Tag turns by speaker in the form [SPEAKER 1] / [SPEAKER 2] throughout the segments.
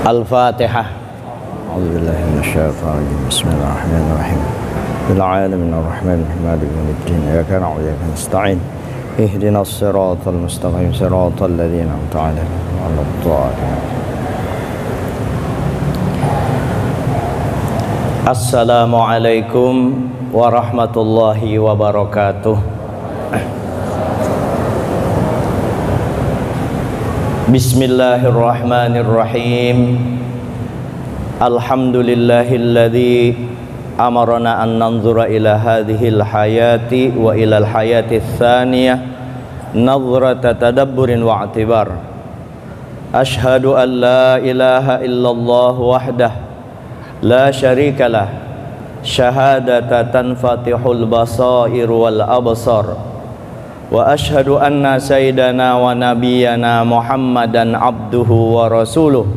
[SPEAKER 1] Al-Fatihah. A'udzubillahi minasyaitonir rajim. Bismillahirrahmanirrahim. Bil alamin arrahmanir maliki yaumiddin. Iyyaka na'budu wa iyyaka nasta'in. Ihdinas siratal mustaqim, siratal ladzina an'amta 'alaihim ghairil dhalin. Assalamualaikum warahmatullahi wabarakatuh. Bismillahirrahmanirrahim. Alhamdulillahilladzi amarna an nanzura ila hadhil hayati wa ilal hayati tsaniyah nazrata tadabburin wa i'tibar. Ashhadu an la ilaha illallah wahdah la syarikalah syahadata tanfatihul basair wal absar. Wa ashhadu anna sayyidana wa nabiyyana Muhammadan abduhu wa rasuluh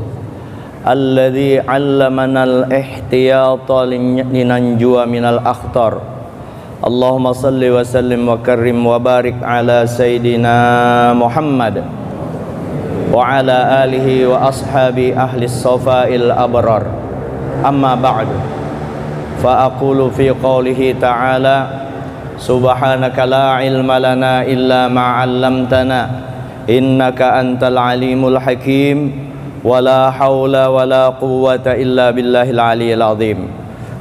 [SPEAKER 1] alladzi 'allamana al-ihtiyata linanjuwa minal akhtar. Allahumma salli wa sallim wa karrim wa barik ala sayyidina Muhammad wa ala alihi wa ashabi ahli as-safa'il abrar. Amma ba'du, fa aqulu fi qawlihi ta'ala subhanaka la ilma lana illa ma 'allamtana innaka antal alimul hakim wa la haula wa la quwwata illa billahil aliyyil azim.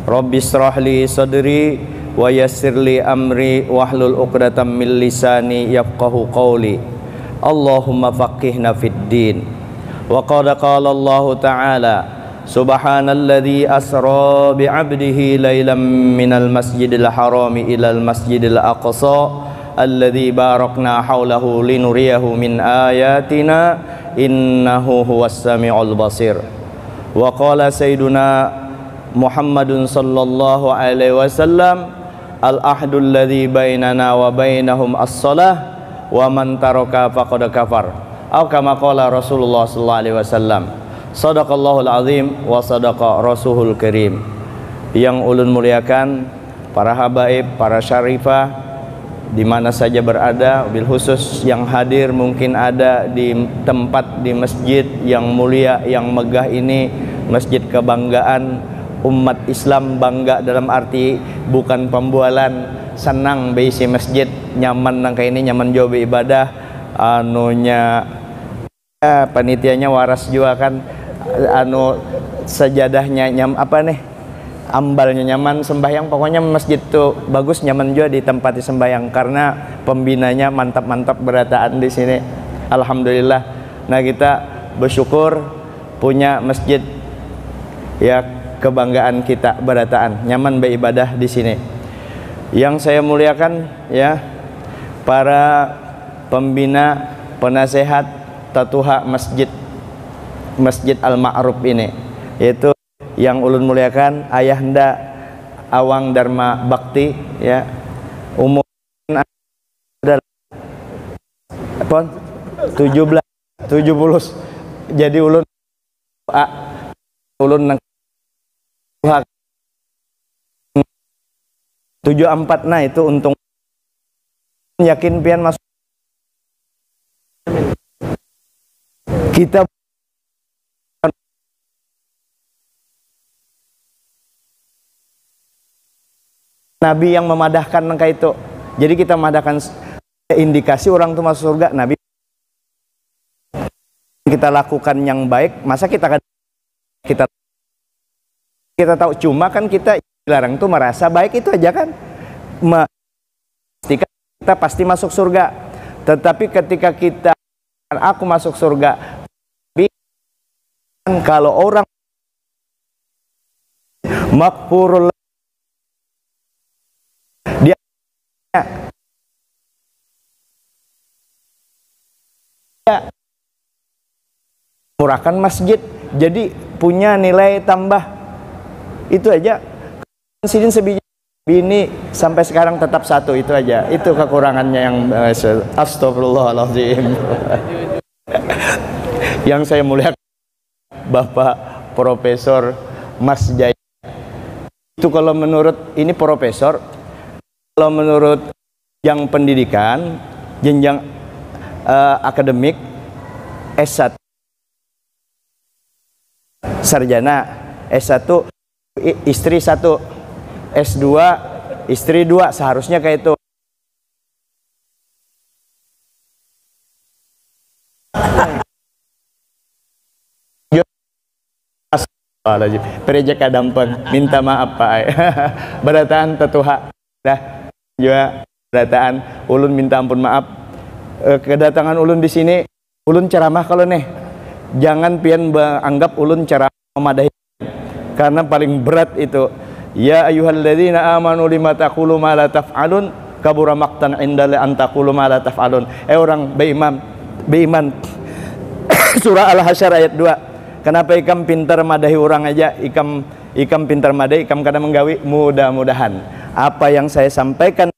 [SPEAKER 1] Rabbi israh li sadri wa yassir li amri wahlul 'uqdatam min lisani yafqahu qawli. Allahumma faqihna fid din. Wa qad qala Allah ta'ala subhanalladzi asra bi'abdihi laylan minal masjidil harami ilal masjidil aqsa alladzi barakna haulahu linuriyahu min ayatina innahu huwas sami'ul basir. Wa qala sayyiduna Muhammadun sallallahu alaihi wasallam al-ahdul ladzi bainana wa bainahum as-shalah wa man taraka faqad kafar. Atau kama qala Rasulullah sallallahu alaihi wasallam. Sadaqallahul azim wa sadaqa rasulul karim. Yang ulun muliakan, para habaib, para syarifah di mana saja berada, bil khusus yang hadir mungkin ada di tempat di masjid yang mulia, yang megah ini, masjid kebanggaan umat Islam. Bangga dalam arti bukan pembualan, senang beisi masjid, nyaman nang kayak ini, nyaman jauh ibadah anunya panitianya waras juga kan, anu sajadahnya ambalnya nyaman, sembahyang pokoknya masjid tuh bagus, nyaman juga di tempat sembahyang karena pembinanya mantap-mantap berataan di sini. Alhamdulillah. Nah, kita bersyukur punya masjid ya, kebanggaan kita berataan, nyaman beribadah di sini. Yang saya muliakan ya, para pembina, penasehat, tatuha Masjid Al-Ma'ruf ini, yaitu yang ulun muliakan Ayahanda Awang Dharma Bakti ya, umur adalah 70. Jadi ulun 74. Nah, itu untung yakin pian masuk kita Nabi yang memadahkan nangka itu. Jadi kita memadahkan indikasi orang itu masuk surga. Nabi kita lakukan yang baik, masa kita tahu, cuma kan kita dilarang tuh merasa baik itu aja kan. Kita pasti masuk surga. Tetapi ketika aku masuk surga, kalau orang makfurul dia murahkan masjid, jadi punya nilai tambah. Itu aja. Sidin sebiji bini sampai sekarang tetap satu, itu aja. Itu kekurangannya yang astagfirullahaladzim. Yang saya muliakan Bapak Profesor Mas Jaya. Itu kalau menurut ini profesor, kalau menurut yang pendidikan jenjang akademik S1 sarjana, S1 istri 1, S2 istri 2, seharusnya kayak itu. Pereja kadampeng, minta maaf Pak. Berataan tetuha dah juga berataan ulun minta ampun maaf. Kedatangan ulun di sini, ulun ceramah kalau nih. Jangan pian anggap ulun ceramah memadahi, karena paling berat itu. Ya ayyuhalladzina amanu lima taqulu ma la taf'alun kabura maqtan indallahi an taqulu ma la taf'alun. Orang beiman. Surah Al-Hasyr ayat 2. Kenapa ikam pintar madahi orang aja, ikam pintar madahi, ikam kada menggawi. Mudah-mudahan apa yang saya sampaikan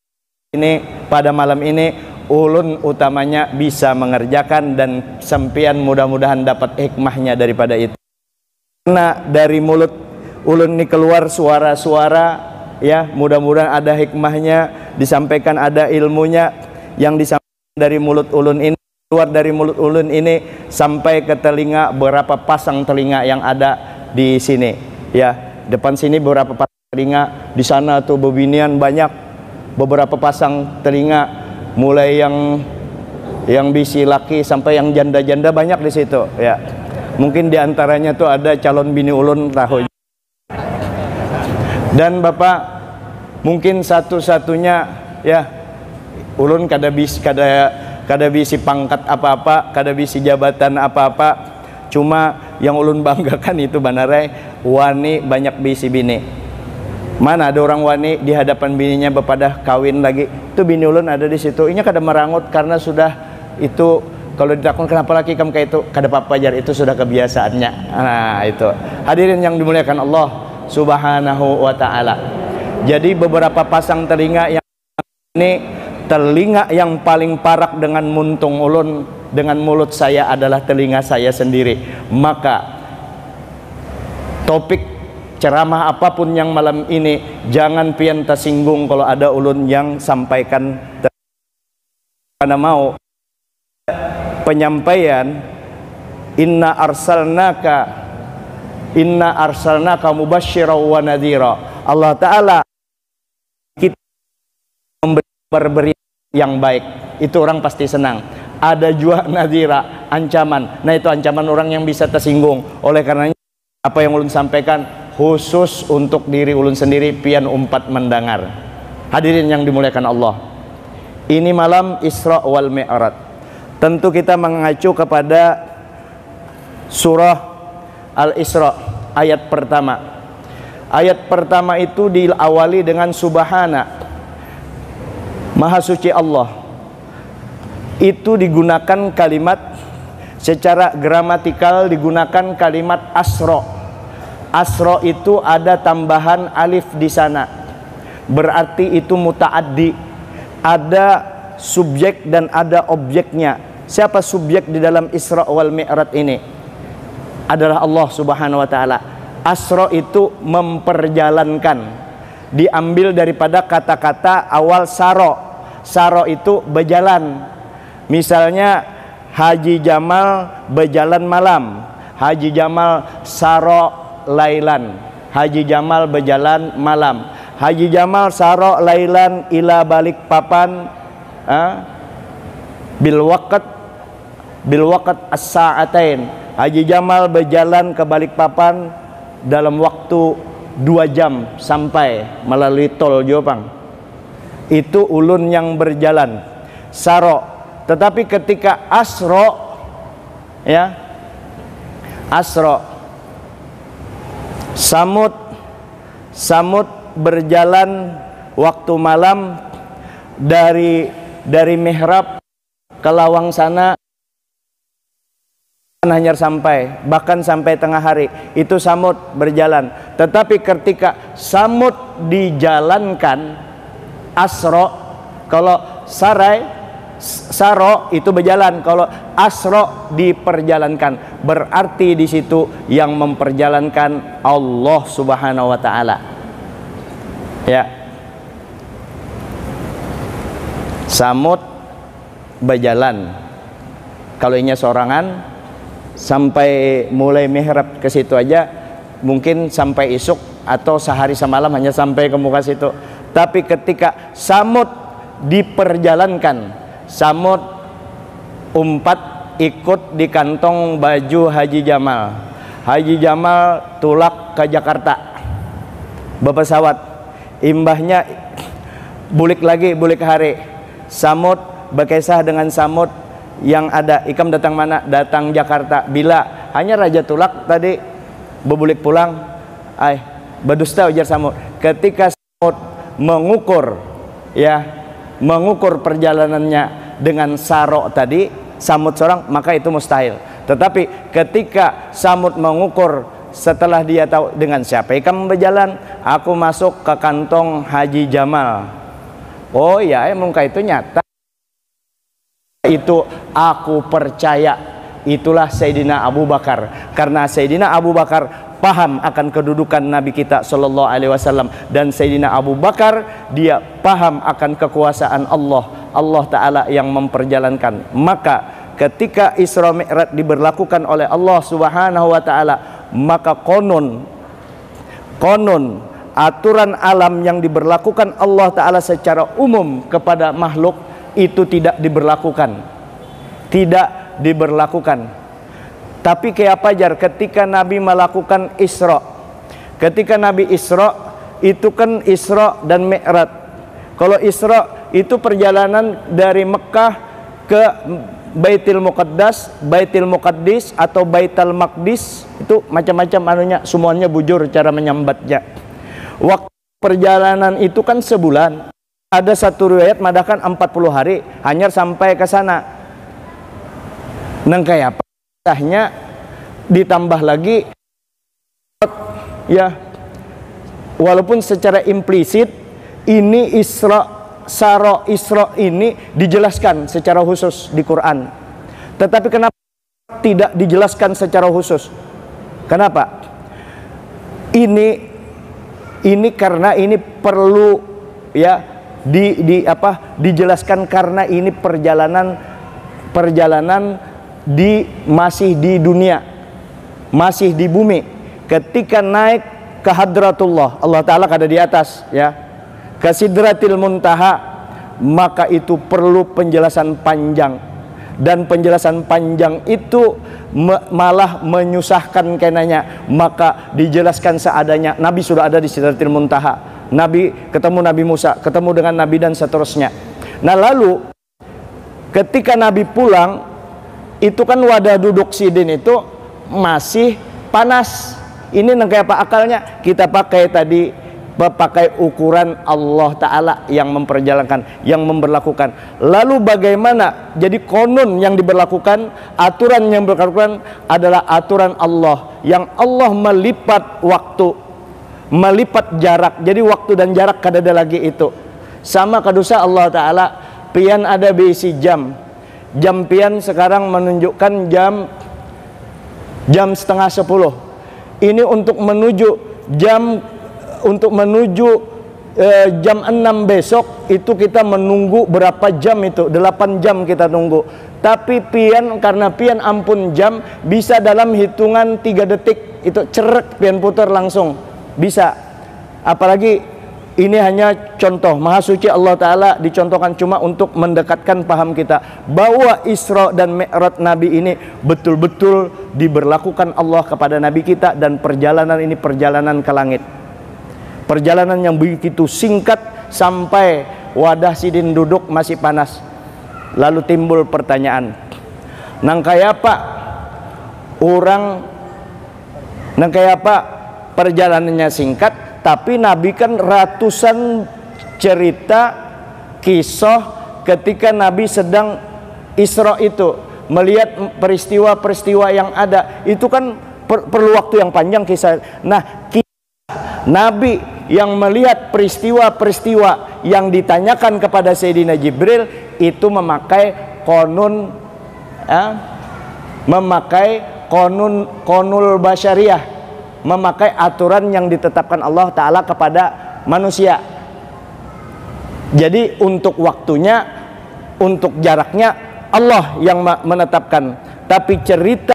[SPEAKER 1] ini pada malam ini, ulun utamanya bisa mengerjakan, dan sempian mudah-mudahan dapat hikmahnya daripada itu. Karena dari mulut ulun ini keluar suara-suara, ya mudah-mudahan ada hikmahnya, disampaikan ada ilmunya yang disampaikan dari mulut ulun ini, keluar dari mulut ulun ini sampai ke telinga beberapa pasang telinga yang ada di sini, ya depan sini beberapa pasang telinga, di sana tuh bebinian banyak beberapa pasang telinga, mulai yang bisi laki sampai yang janda-janda banyak di situ, ya mungkin diantaranya tuh ada calon bini ulun tahu. Dan Bapak mungkin satu-satunya, ya ulun kada bisi pangkat apa-apa, kada bisi jabatan apa-apa, cuma yang ulun banggakan itu banarai wani banyak bisi bini. Mana ada orang wani di hadapan bininya bepadah kawin lagi, itu bini ulun ada di situ. Ini kada merangut karena sudah itu, kalau ditakun kenapa laki kamu kayak itu, kada apa-apa jar, itu sudah kebiasaannya. Nah itu hadirin yang dimuliakan Allah Subhanahu wa ta'ala. Jadi beberapa pasang telinga yang ini, telinga yang paling parak dengan muntung ulun, dengan mulut saya adalah telinga saya sendiri. Maka topik ceramah apapun yang malam ini, jangan pian tersinggung kalau ada ulun yang sampaikan, karena mau penyampaian inna arsalnaka mubasysyiran wa nadhira. Allah Ta'ala kita memberi yang baik, itu orang pasti senang. Ada juga nadhira, ancaman. Nah itu ancaman orang yang bisa tersinggung. Oleh karenanya apa yang ulun sampaikan khusus untuk diri ulun sendiri, pian umpat mendengar. Hadirin yang dimuliakan Allah, ini malam Isra wal Mi'raj. Tentu kita mengacu kepada surah Al-Isra ayat pertama. Ayat pertama itu diawali dengan Subhana, Maha suci Allah. Itu digunakan kalimat secara gramatikal, digunakan kalimat asro. Asro itu ada tambahan alif di sana, berarti itu mutaaddi. Ada subjek dan ada objeknya. Siapa subjek di dalam Isra wal Mi'raj ini? Adalah Allah Subhanahu wa ta'ala. Asro itu memperjalankan, diambil daripada kata-kata awal saro. Saro itu berjalan. Misalnya Haji Jamal berjalan malam, Haji Jamal saro lailan, Haji Jamal berjalan malam, Haji Jamal saro lailan ila balik papan bil waqt as-sa'atain. Haji Jamal berjalan ke Balikpapan dalam waktu 2 jam sampai melalui tol Jopang. Itu ulun yang berjalan saro. Tetapi ketika asro, ya asro, samud berjalan waktu malam dari mihrab ke lawang sana, hanya sampai, bahkan sampai tengah hari, itu samud berjalan. Tetapi ketika samud dijalankan, asro, kalau saro itu berjalan, kalau asro diperjalankan, berarti di situ yang memperjalankan Allah Subhanahu wa ta'ala. Ya, samud berjalan, kalau inya sorangan sampai mulai mihrab ke situ aja mungkin sampai isuk atau sehari semalam hanya sampai ke muka situ. Tapi ketika Samud diperjalankan, Samud umpat ikut di kantong baju Haji Jamal. Haji Jamal tulak ke Jakarta berpesawat, imbahnya bulik lagi, bulik hari. Samud berkisah dengan Samud yang ada, Ikam datang mana? Datang Jakarta. Bila hanya Raja Tulak tadi berbulik pulang, berdusta ujar Samud. Ketika Samud mengukur, ya, mengukur perjalanannya dengan sarok tadi, Samud seorang, maka itu mustahil. Tetapi ketika Samud mengukur setelah dia tahu dengan siapa Ikam berjalan, aku masuk ke kantong Haji Jamal. Oh ya, muka itu nyata. Itu aku percaya, itulah Sayyidina Abu Bakar. Karena Sayyidina Abu Bakar paham akan kedudukan Nabi kita Shallallahu Alaihi Wasallam, dan Sayyidina Abu Bakar dia paham akan kekuasaan Allah Ta'ala yang memperjalankan. Maka ketika Isra Mi'raj diberlakukan oleh Allah Subhanahu Wa Ta'ala, maka konon aturan alam yang diberlakukan Allah Ta'ala secara umum kepada makhluk itu tidak diberlakukan. Tapi kayak apa jar ketika Nabi melakukan Isra, ketika Nabi Isra itu kan Isra dan Mi'raj. Kalau Isra itu perjalanan dari Mekah ke Baitul Muqaddis atau Baitul Maqdis, itu macam-macam anunya, semuanya bujur cara menyambatnya. Waktu perjalanan itu kan sebulan. Ada satu riwayat madakan 40 hari hanya sampai ke sana. Nang kayak apa? Sahnya ditambah lagi, ya, walaupun secara implisit ini Isra ini dijelaskan secara khusus di Quran, tetapi kenapa tidak dijelaskan secara khusus? Kenapa? Ini karena ini perlu, ya, dijelaskan karena ini perjalanan masih di dunia, masih di bumi. Ketika naik ke Hadratullah, Allah Ta'ala ada di atas, ya, ke Sidratil Muntaha, maka itu perlu penjelasan panjang. Dan penjelasan panjang itu malah menyusahkan kenanya. Maka dijelaskan seadanya. Nabi sudah ada di Sidratil Muntaha, Nabi ketemu Nabi Musa, ketemu dengan Nabi dan seterusnya. Nah lalu ketika Nabi pulang, itu kan wadah duduk sidin itu masih panas. Ini kayak apa akalnya? Kita pakai tadi, pakai ukuran Allah Ta'ala yang memperjalankan, yang memberlakukan. Lalu bagaimana? Jadi konon yang diberlakukan, aturan yang diberlakukan adalah aturan Allah, yang Allah melipat waktu, melipat jarak. Jadi waktu dan jarak kada ada lagi itu. Sama kadusa Allah Ta'ala, pian ada bisi jam. Jam pian sekarang menunjukkan jam 9:30. Ini untuk menuju jam 6 besok itu kita menunggu berapa jam itu? 8 jam kita tunggu. Tapi pian, karena pian ampun jam, bisa dalam hitungan 3 detik itu cerek pian putar langsung bisa. Apalagi ini hanya contoh, Maha Suci Allah Ta'ala dicontohkan cuma untuk mendekatkan paham kita bahwa Isra dan Mi'raj Nabi ini betul-betul diberlakukan Allah kepada Nabi kita, dan perjalanan ini perjalanan ke langit. Perjalanan yang begitu singkat sampai wadah sidin duduk masih panas. Lalu timbul pertanyaan, nang kayak apa perjalanannya singkat, tapi Nabi kan ratusan cerita kisah ketika Nabi sedang Isra itu, melihat peristiwa-peristiwa yang ada, itu kan perlu waktu yang panjang kisah. Nah, Nabi yang melihat peristiwa-peristiwa yang ditanyakan kepada Sayyidina Jibril itu memakai konul basyariah, memakai aturan yang ditetapkan Allah Ta'ala kepada manusia. Jadi untuk waktunya, untuk jaraknya Allah yang menetapkan, tapi cerita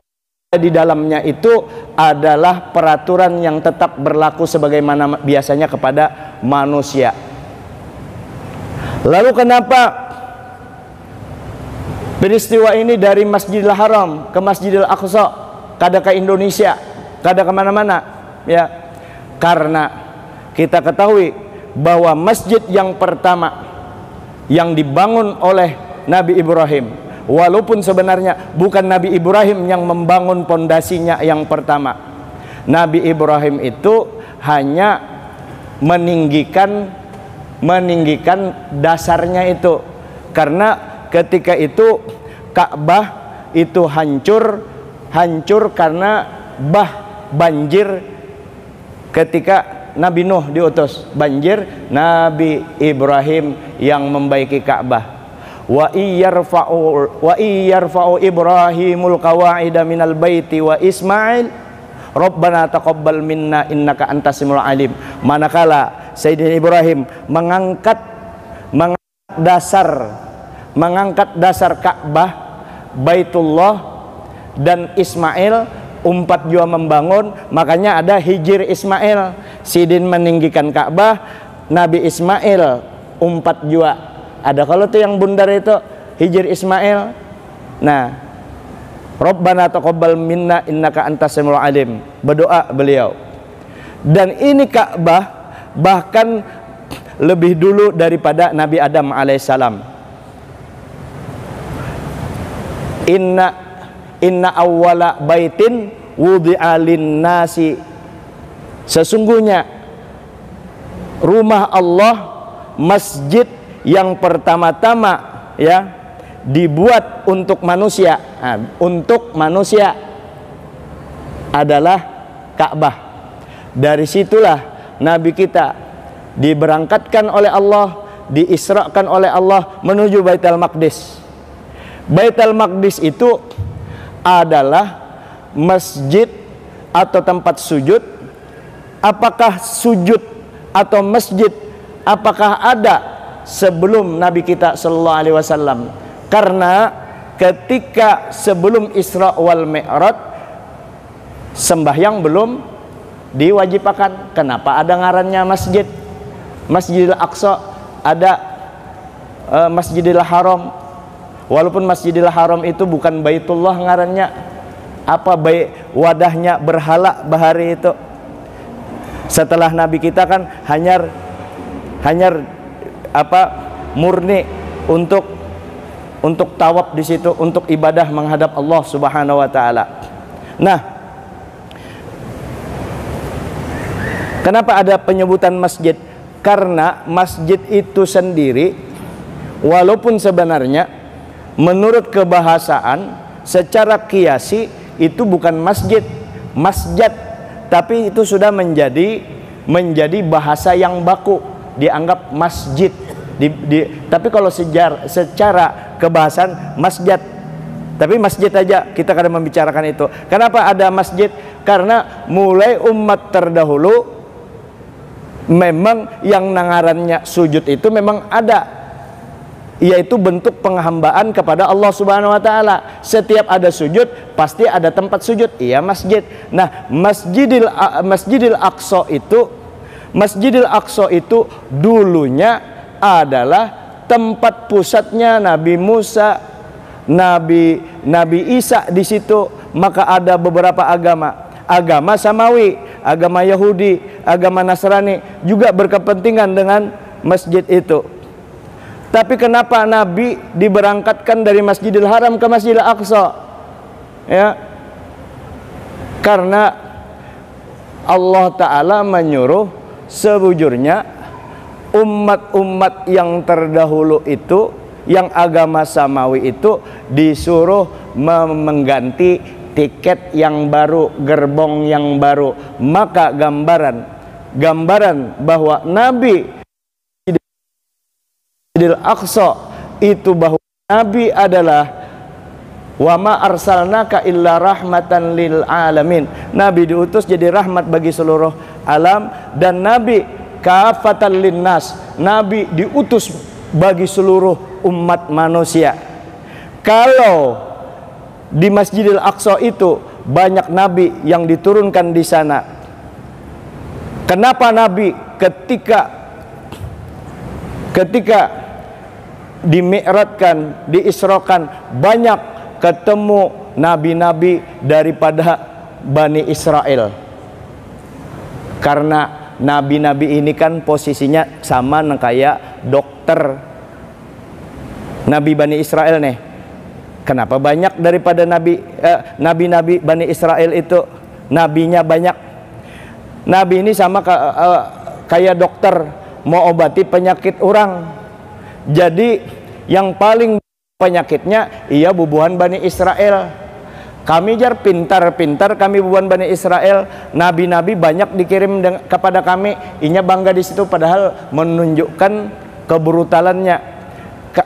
[SPEAKER 1] di dalamnya itu adalah peraturan yang tetap berlaku sebagaimana biasanya kepada manusia. Lalu kenapa peristiwa ini dari Masjidil Haram ke Masjidil Aqsa, kada ke Indonesia, kada kemana-mana, ya? Karena kita ketahui bahwa masjid yang pertama yang dibangun oleh Nabi Ibrahim, walaupun sebenarnya bukan Nabi Ibrahim yang membangun pondasinya yang pertama. Nabi Ibrahim itu hanya meninggikan dasarnya itu, karena ketika itu Ka'bah itu hancur karena banjir ketika Nabi Nuh diutus, banjir. Nabi Ibrahim yang membaiki Ka'bah. Wa iyyarfa'u Ibrahimul qawa'ida minal baiti wa Ismail Rabbana taqabbal minna innaka antasimul alim. Manakala Sayyidina Ibrahim mengangkat dasar Ka'bah, Baitullah dan Ismail, umpat jua membangun, makanya ada hijir Ismail. Sidin meninggikan Ka'bah, Nabi Ismail umpat jua. Ada kalau tuh yang bundar itu hijir Ismail. Nah, Rabbana taqabbal minna innaka antas samiul alim, berdoa beliau. Dan ini Ka'bah bahkan lebih dulu daripada Nabi Adam alaihissalam. Inna awwala baitin wudi'a lin-nasi, sesungguhnya rumah Allah, masjid yang pertama-tama ya dibuat untuk manusia, untuk manusia adalah Ka'bah. Dari situlah Nabi kita diberangkatkan oleh Allah, diisrakan oleh Allah menuju Baitul Maqdis. Baitul Maqdis itu adalah masjid atau tempat sujud. Apakah sujud atau masjid apakah ada sebelum Nabi kita sallallahu alaihi wasallam? Karena ketika sebelum Isra wal Mi'raj sembahyang belum diwajibkan. Kenapa ada ngarannya masjid? Masjidil Aqsa, ada Masjidil Haram. Walaupun Masjidil Haram itu bukan Baitullah ngarannya, apa wadahnya berhala bahari itu. Setelah Nabi kita kan hanya murni untuk tawaf di situ, untuk ibadah menghadap Allah Subhanahu wa taala. Nah, kenapa ada penyebutan masjid? Karena masjid itu sendiri walaupun sebenarnya menurut kebahasaan secara kiasi itu bukan masjid, masjid, tapi itu sudah menjadi bahasa yang baku, dianggap masjid. Tapi kalau secara kebahasaan masjid, tapi masjid aja kita kadang membicarakan itu. Kenapa ada masjid? Karena mulai umat terdahulu memang yang nangarannya sujud itu memang ada, yaitu bentuk penghambaan kepada Allah Subhanahu wa taala. Setiap ada sujud pasti ada tempat sujud, iya masjid. Nah, Masjidil Aqsa itu dulunya adalah tempat pusatnya Nabi Musa, Nabi Isa di situ. Maka ada beberapa agama Samawi, agama Yahudi, agama Nasrani juga berkepentingan dengan masjid itu. Tapi kenapa Nabi diberangkatkan dari Masjidil Haram ke Masjidil Aqsa? Ya, karena Allah Ta'ala menyuruh sebujurnya umat-umat yang terdahulu itu, yang agama Samawi itu disuruh mengganti tiket yang baru, gerbong yang baru. Maka gambaran bahwa Nabi Masjidil Aqsa itu bahwa Nabi adalah wa ma arsalnaka illa rahmatan lil alamin. Nabi diutus jadi rahmat bagi seluruh alam, dan Nabi kafatan linnas, Nabi diutus bagi seluruh umat manusia. Kalau di Masjidil Aqsa itu banyak nabi yang diturunkan di sana. Kenapa nabi ketika dimi'ratkan, diisrokan, banyak ketemu nabi-nabi daripada Bani Israel? Karena nabi-nabi ini kan posisinya sama kayak dokter nabi Bani Israel nih. Kenapa banyak daripada nabi-nabi Bani Israel itu nabinya banyak? Nabi ini sama kayak dokter, mau obati penyakit orang. Jadi yang paling penyakitnya ia bubuhan Bani Israel. Kami jar pintar-pintar, kami bubuhan Bani Israel. Nabi-nabi banyak dikirim kepada kami. Inya bangga di situ, padahal menunjukkan kebrutalannya.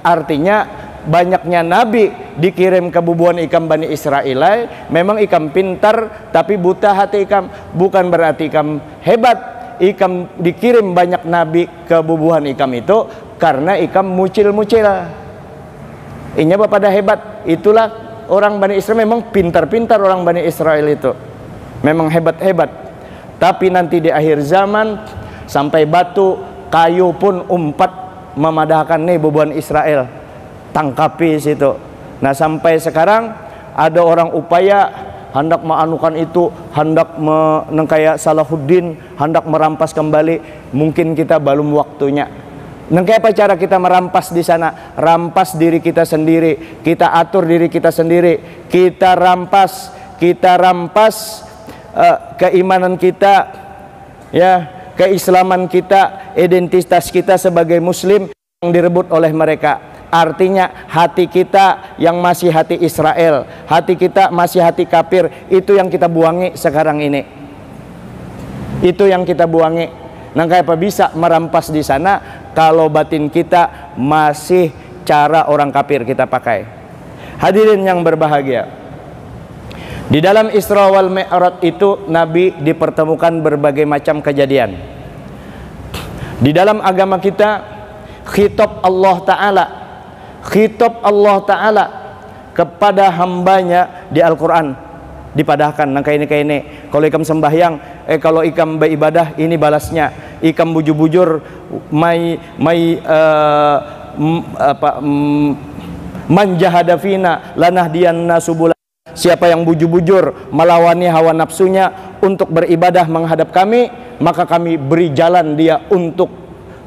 [SPEAKER 1] Artinya banyaknya nabi dikirim ke bubuhan ikam Bani Israel. Memang ikam pintar tapi buta hati ikam, bukan berarti ikam hebat. Ikam dikirim banyak nabi ke bubuhan ikam itu karena ikam mucil-mucil. Inya pada hebat. Itulah orang Bani Israel, memang pintar-pintar orang Bani Israel itu, memang hebat-hebat. Tapi nanti di akhir zaman sampai batu kayu pun umpat memadahkan nih bubuhan Israel, tangkapi situ. Nah sampai sekarang ada orang upaya hendak menganukan itu, hendak menengkaya Salahuddin, hendak merampas kembali. Mungkin kita belum waktunya. Nengkaya apa cara kita merampas di sana? Rampas diri kita sendiri, kita atur diri kita sendiri, kita rampas keimanan kita, ya, keislaman kita, identitas kita sebagai Muslim yang direbut oleh mereka. Artinya hati kita yang masih hati Israel, hati kita masih hati kafir, itu yang kita buangi sekarang ini. Itu yang kita buangi. Nah, kayak apa bisa merampas di sana kalau batin kita masih cara orang kafir kita pakai? Hadirin yang berbahagia, di dalam Isra wal Mi'raj itu Nabi dipertemukan berbagai macam kejadian. Di dalam agama kita khitab Allah Ta'ala kepada hambanya di Al-Quran dipadahkan. Nah kayak ini kalau ikam sembahyang, kalau ikam beribadah, ini balasnya. Ikam bujur-bujur man jahada fina lanahdiyanna subula. Siapa yang bujur-bujur melawani hawa nafsunya untuk beribadah menghadap kami, maka kami beri jalan dia untuk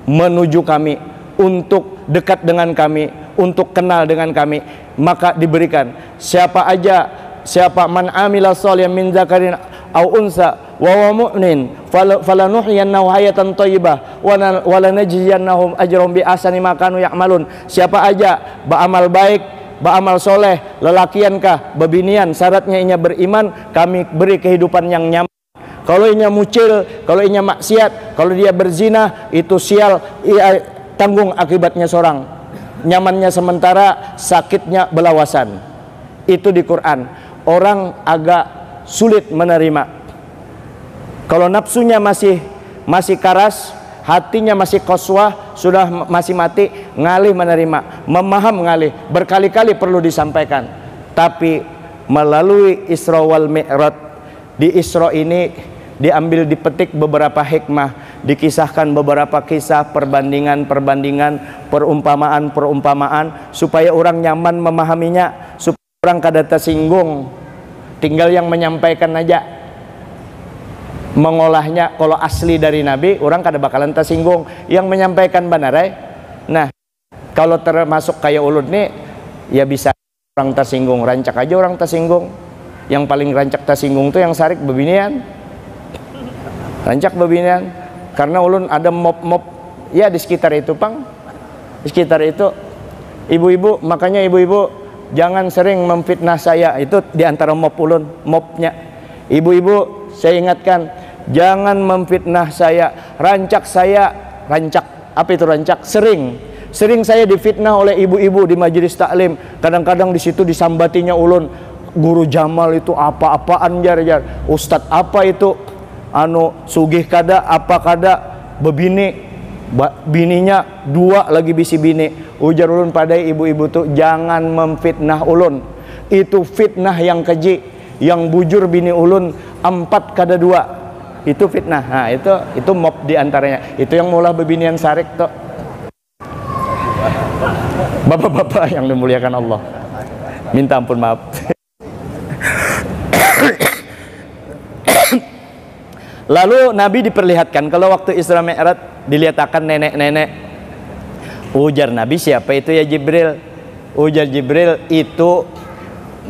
[SPEAKER 1] menuju kami, untuk dekat dengan kami, untuk kenal dengan kami. Maka diberikan siapa man amila sholihan min zakarin aw unsa wa huwa mu'min falanuhyiyannahu hayatan thayyibah wa lanajziyannahum ajrahum bi ahsani ma kanu ya'malun. Siapa aja beramal baik, beramal soleh, lelakiankah, bebinian, syaratnya inya beriman, kami beri kehidupan yang nyaman. Kalau inya mucil, kalau inya maksiat, kalau dia berzina, itu sial, tanggung akibatnya seorang. Nyamannya sementara, sakitnya belawasan. Itu di Quran. Orang agak sulit menerima. Kalau nafsunya masih karas, hatinya masih qaswah, sudah masih mati, ngalih menerima, memaham ngalih, berkali-kali perlu disampaikan. Tapi melalui Isra wal Mi'raj, di Isra ini diambil, dipetik beberapa hikmah, dikisahkan beberapa kisah, perbandingan, perumpamaan, supaya orang nyaman memahaminya, supaya orang kada tersinggung. Tinggal yang menyampaikan aja, mengolahnya. Kalau asli dari Nabi, orang kada bakalan tersinggung. Yang menyampaikan banarai. Nah, kalau termasuk kayak ulun nih, ya bisa orang tersinggung, rancak aja orang tersinggung. Yang paling rancak tersinggung tuh yang sarik bebinian, rancak bebinian. Karena ulun ada mop ya di sekitar itu, Pang. Di sekitar itu ibu-ibu, makanya ibu-ibu jangan sering memfitnah saya. Itu diantara mop ulun, mopnya. Ibu-ibu saya ingatkan, jangan memfitnah saya. Rancak apa itu rancak? Sering saya difitnah oleh ibu-ibu di majelis taklim. Kadang-kadang di situ disambatinya ulun, guru Jamal itu apa-apaan jar. Ustadz apa itu? Sugih kada, apa kada, bininya dua lagi bisi bini. Ujar ulun pada ibu-ibu tuh, jangan memfitnah ulun. Itu fitnah yang keji. yang bujur bini ulun 4 kada 2 itu fitnah. Nah itu mob diantaranya. Itu yang mula bebinian sarik tuh. Bapak-bapak yang dimuliakan Allah, minta ampun maaf. Lalu Nabi diperlihatkan kalau waktu Isra Mi'raj dilihatkan nenek-nenek. Ujar Nabi, siapa itu ya Jibril? Ujar Jibril, itu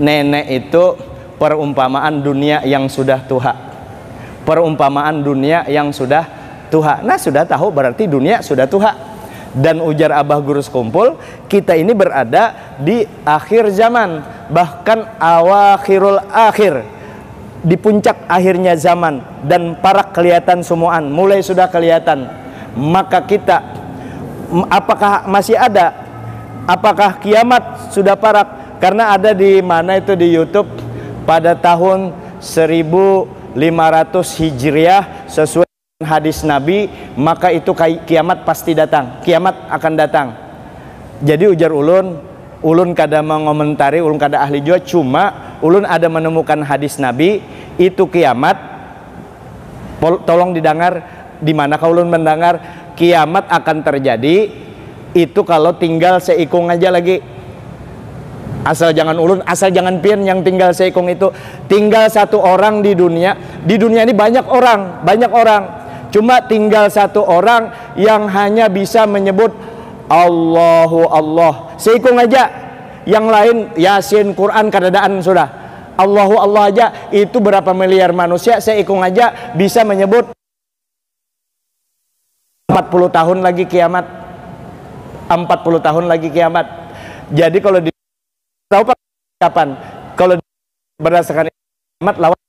[SPEAKER 1] nenek itu perumpamaan dunia yang sudah tua. Perumpamaan dunia yang sudah tua. Nah sudah tahu berarti dunia sudah tua. Dan ujar Abah Guru Sekumpul, kita ini berada di akhir zaman, bahkan awakhirul akhir, di puncak akhirnya zaman, dan parak kelihatan semuaan, mulai sudah kelihatan. Maka kita, apakah masih ada? Apakah kiamat sudah parak? Karena ada di mana itu di YouTube pada tahun 1500 Hijriah sesuai hadis Nabi, maka itu kiamat pasti datang, kiamat akan datang. Jadi ujar ulun kada mengomentari, ulun kada ahli jua, cuma ulun ada menemukan hadis Nabi itu kiamat. Tolong didengar, di mana kau ulun mendengar kiamat akan terjadi itu kalau tinggal seikung aja lagi. Asal jangan ulun, asal jangan pian yang tinggal seikung itu. Tinggal satu orang di dunia. Di dunia ini banyak orang. Cuma tinggal satu orang yang hanya bisa menyebut Allahu Allah. Seikung aja. Yang lain Yasin, Quran, kadadaan sudah. Allahu Allah aja. Itu berapa miliar manusia, seikung aja bisa menyebut 40 tahun lagi kiamat. 40 tahun lagi kiamat. Jadi kalau di tahu kapan? Kalau berdasarkan kiamat, lawas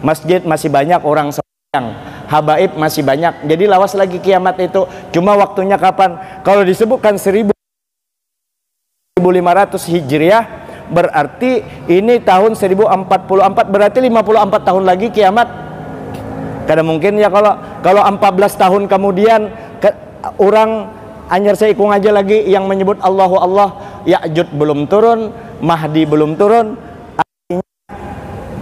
[SPEAKER 1] masjid masih banyak orang sembahyang, habaib masih banyak, jadi lawas lagi kiamat itu. Cuma waktunya kapan? Kalau disebutkan 1500 Hijriah, berarti ini tahun 1044, berarti 54 tahun lagi kiamat. Kada mungkin ya kalau 14 tahun kemudian orang anyar seikung aja lagi yang menyebut Allahu Allah. Ya'jud belum turun, Mahdi belum turun, artinya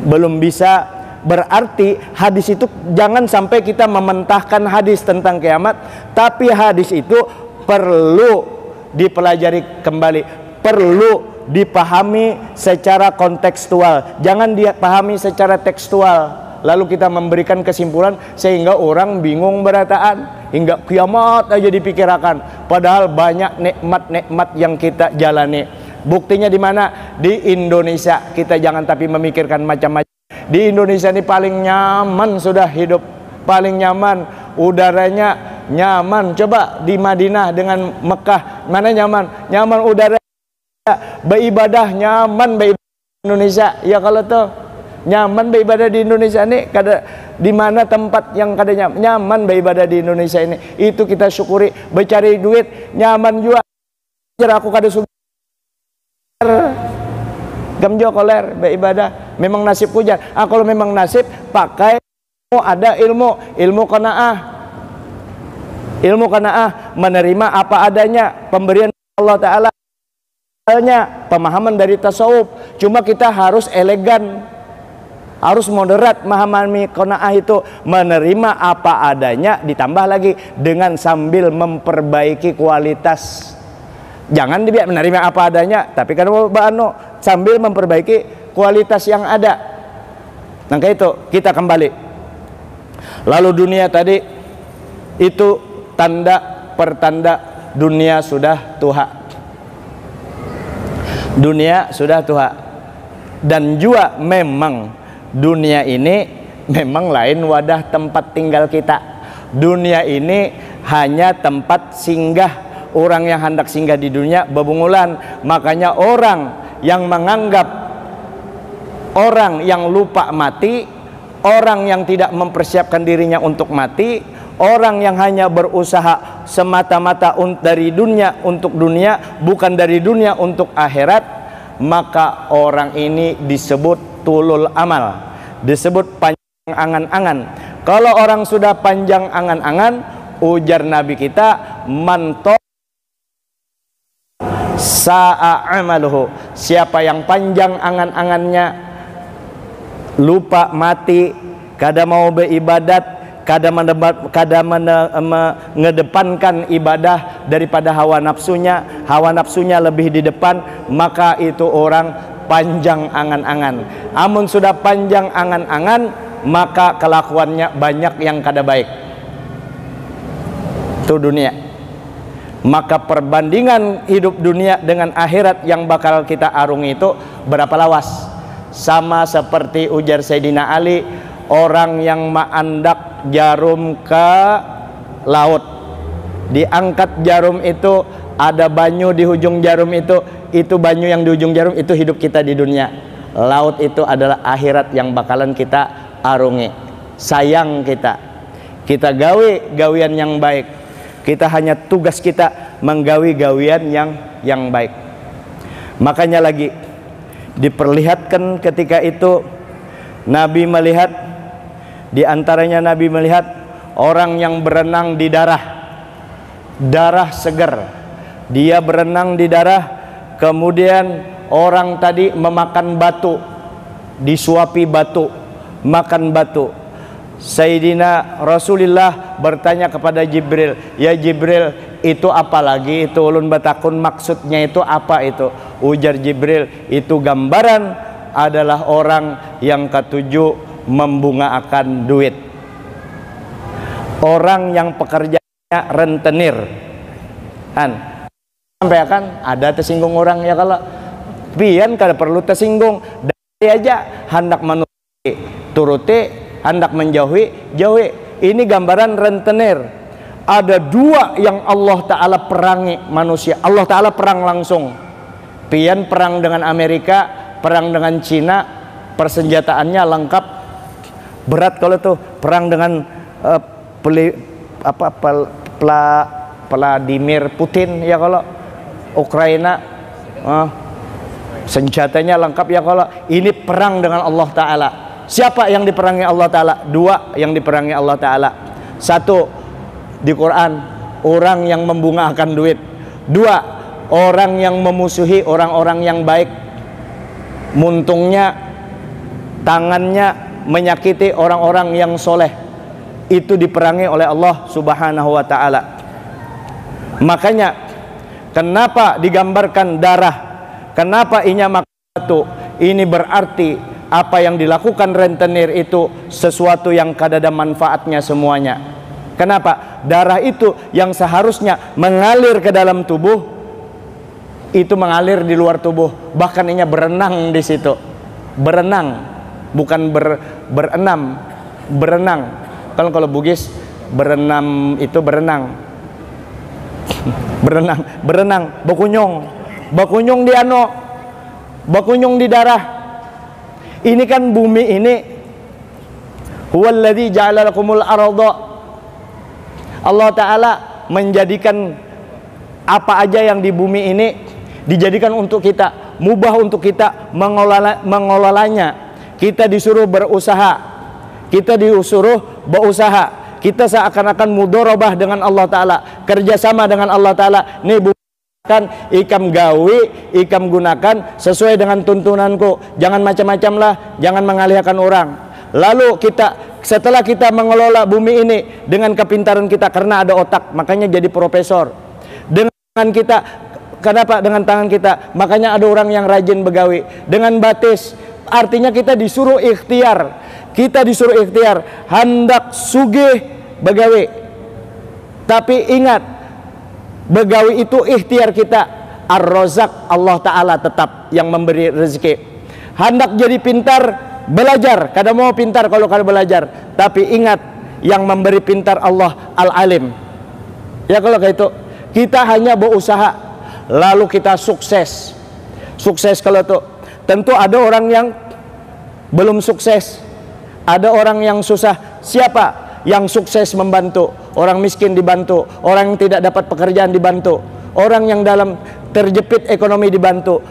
[SPEAKER 1] belum bisa. Berarti hadis itu jangan sampai kita mementahkan hadis tentang kiamat, tapi hadis itu perlu dipelajari kembali, perlu dipahami secara kontekstual, jangan dipahami secara tekstual lalu kita memberikan kesimpulan sehingga orang bingung berataan, hingga kiamat aja dipikirkan, padahal banyak nikmat-nikmat yang kita jalani. Buktinya di mana? Di Indonesia. Kita jangan tapi memikirkan macam-macam. Di Indonesia ini paling nyaman sudah hidup, paling nyaman, udaranya nyaman. Coba di Madinah dengan Mekah, mana nyaman? Nyaman udara, beribadah nyaman, beribadah di Indonesia. Ya kalau tuh nyaman beribadah di Indonesia ini, kada di mana tempat yang kada nyaman beribadah di Indonesia ini. Itu kita syukuri. Bercari duit nyaman juga. Aku kada suka gamjo koler beribadah, memang nasib hujan. Kalau memang nasib, pakai ada ilmu qanaah, menerima apa adanya, pemberian Allah Ta'ala, pemahaman dari tasawuf. Cuma kita harus elegan, harus moderat memahami qanaah itu, menerima apa adanya, ditambah lagi dengan sambil memperbaiki kualitas. Jangan dibiak menerima apa adanya, tapi kan sambil memperbaiki kualitas yang ada. Maka itu kita kembali. Lalu dunia tadi itu tanda pertanda dunia sudah tua. Dunia sudah tua. Dan juga memang dunia ini memang lain wadah tempat tinggal kita. Dunia ini hanya tempat singgah. Orang yang hendak singgah di dunia bebungulan. Makanya orang yang menganggap, orang yang lupa mati, orang yang tidak mempersiapkan dirinya untuk mati, orang yang hanya berusaha semata-mata dari dunia untuk dunia, bukan dari dunia untuk akhirat, maka orang ini disebut tulul amal, disebut panjang angan-angan. Kalau orang sudah panjang angan-angan, ujar Nabi kita, manto sa'a amaluhu, siapa yang panjang angan-angannya lupa mati, kada mau beribadat, kada mengedepankan ibadah daripada hawa nafsunya lebih di depan, maka itu orang panjang angan-angan. Amun sudah panjang angan-angan, maka kelakuannya banyak yang kada baik. Itu dunia. Maka perbandingan hidup dunia dengan akhirat yang bakal kita arungi itu berapa lawas? Sama seperti ujar Sayyidina Ali, orang yang mengandak jarum ke laut, diangkat jarum itu, ada banyu di ujung jarum itu banyu yang di ujung jarum itu hidup kita di dunia. Laut itu adalah akhirat yang bakalan kita arungi. Sayang kita gawian yang baik. Kita hanya tugas kita menggawi gawian yang baik. Makanya lagi diperlihatkan ketika itu Nabi melihat, di antaranya Nabi melihat orang yang berenang di darah segar. Dia berenang di darah, kemudian orang tadi memakan batu, disuapi batu, makan batu. Sayyidina Rasulullah bertanya kepada Jibril, "Ya Jibril, itu apa lagi? Itu ulun batakun, maksudnya itu apa itu?" Ujar Jibril, "Itu gambaran adalah orang yang ketujuh membungaakan duit. Orang yang pekerjaannya rentenir." Kan sampai akan ada tersinggung orang ya, kalau pian kada perlu tersinggung, dari aja hendak menuruti turuti, hendak menjauhi jauhi. Ini gambaran rentenir. Ada dua yang Allah Ta'ala perangi manusia. Allah Ta'ala perang langsung. Pian perang dengan Amerika, perang dengan Cina, persenjataannya lengkap. Berat kalau tuh perang dengan Vladimir Putin ya, kalau Ukraina senjatanya lengkap ya. Kalau ini perang dengan Allah Ta'ala. Siapa yang diperangi Allah Ta'ala? Dua yang diperangi Allah Ta'ala. Satu di Quran, orang yang membungaakan duit. Dua, orang yang memusuhi orang-orang yang baik. Muntungnya tangannya menyakiti orang-orang yang soleh. Itu diperangi oleh Allah Subhanahu wa Ta'ala. Makanya kenapa digambarkan darah? Kenapa inya makan batu? Ini berarti apa yang dilakukan rentenir itu sesuatu yang kada ada manfaatnya semuanya. Kenapa? Darah itu yang seharusnya mengalir ke dalam tubuh, itu mengalir di luar tubuh. Bahkan inya berenang di situ. Berenang, bukan berenam. Berenang. Kalau Bugis berenam itu berenang. berenang, bakunyong di ano, bakunyong di darah. Ini kan bumi ini, huwallazi ja'ala lakumul arda. Allah Ta'ala menjadikan apa aja yang di bumi ini dijadikan untuk kita, mubah untuk kita mengelolanya. Kita disuruh berusaha, kita disuruh berusaha, kita seakan-akan mudharabah dengan Allah Ta'ala, kerjasama dengan Allah Ta'ala. Nih bumi kan ikam gawi, ikam gunakan sesuai dengan tuntunanku, jangan macam-macam lah, jangan mengalihkan orang. Lalu setelah kita mengelola bumi ini dengan kepintaran kita, karena ada otak makanya jadi profesor. Dengan kita, kenapa dengan tangan kita, makanya ada orang yang rajin begawi. Dengan batis, artinya kita disuruh ikhtiar, hendak sugih begawi. Tapi ingat, begawi itu ikhtiar kita. Ar-Razak, Allah Ta'ala tetap yang memberi rezeki. Hendak jadi pintar, belajar. Kada mau pintar kalau kada belajar. Tapi ingat, yang memberi pintar Allah Al-Alim. Ya kalau kayak itu, kita hanya berusaha, lalu kita sukses. Sukses kalau itu. Tentu ada orang yang belum sukses, ada orang yang susah. Siapa yang sukses membantu? Orang miskin dibantu, orang yang tidak dapat pekerjaan dibantu, orang yang dalam terjepit ekonomi dibantu.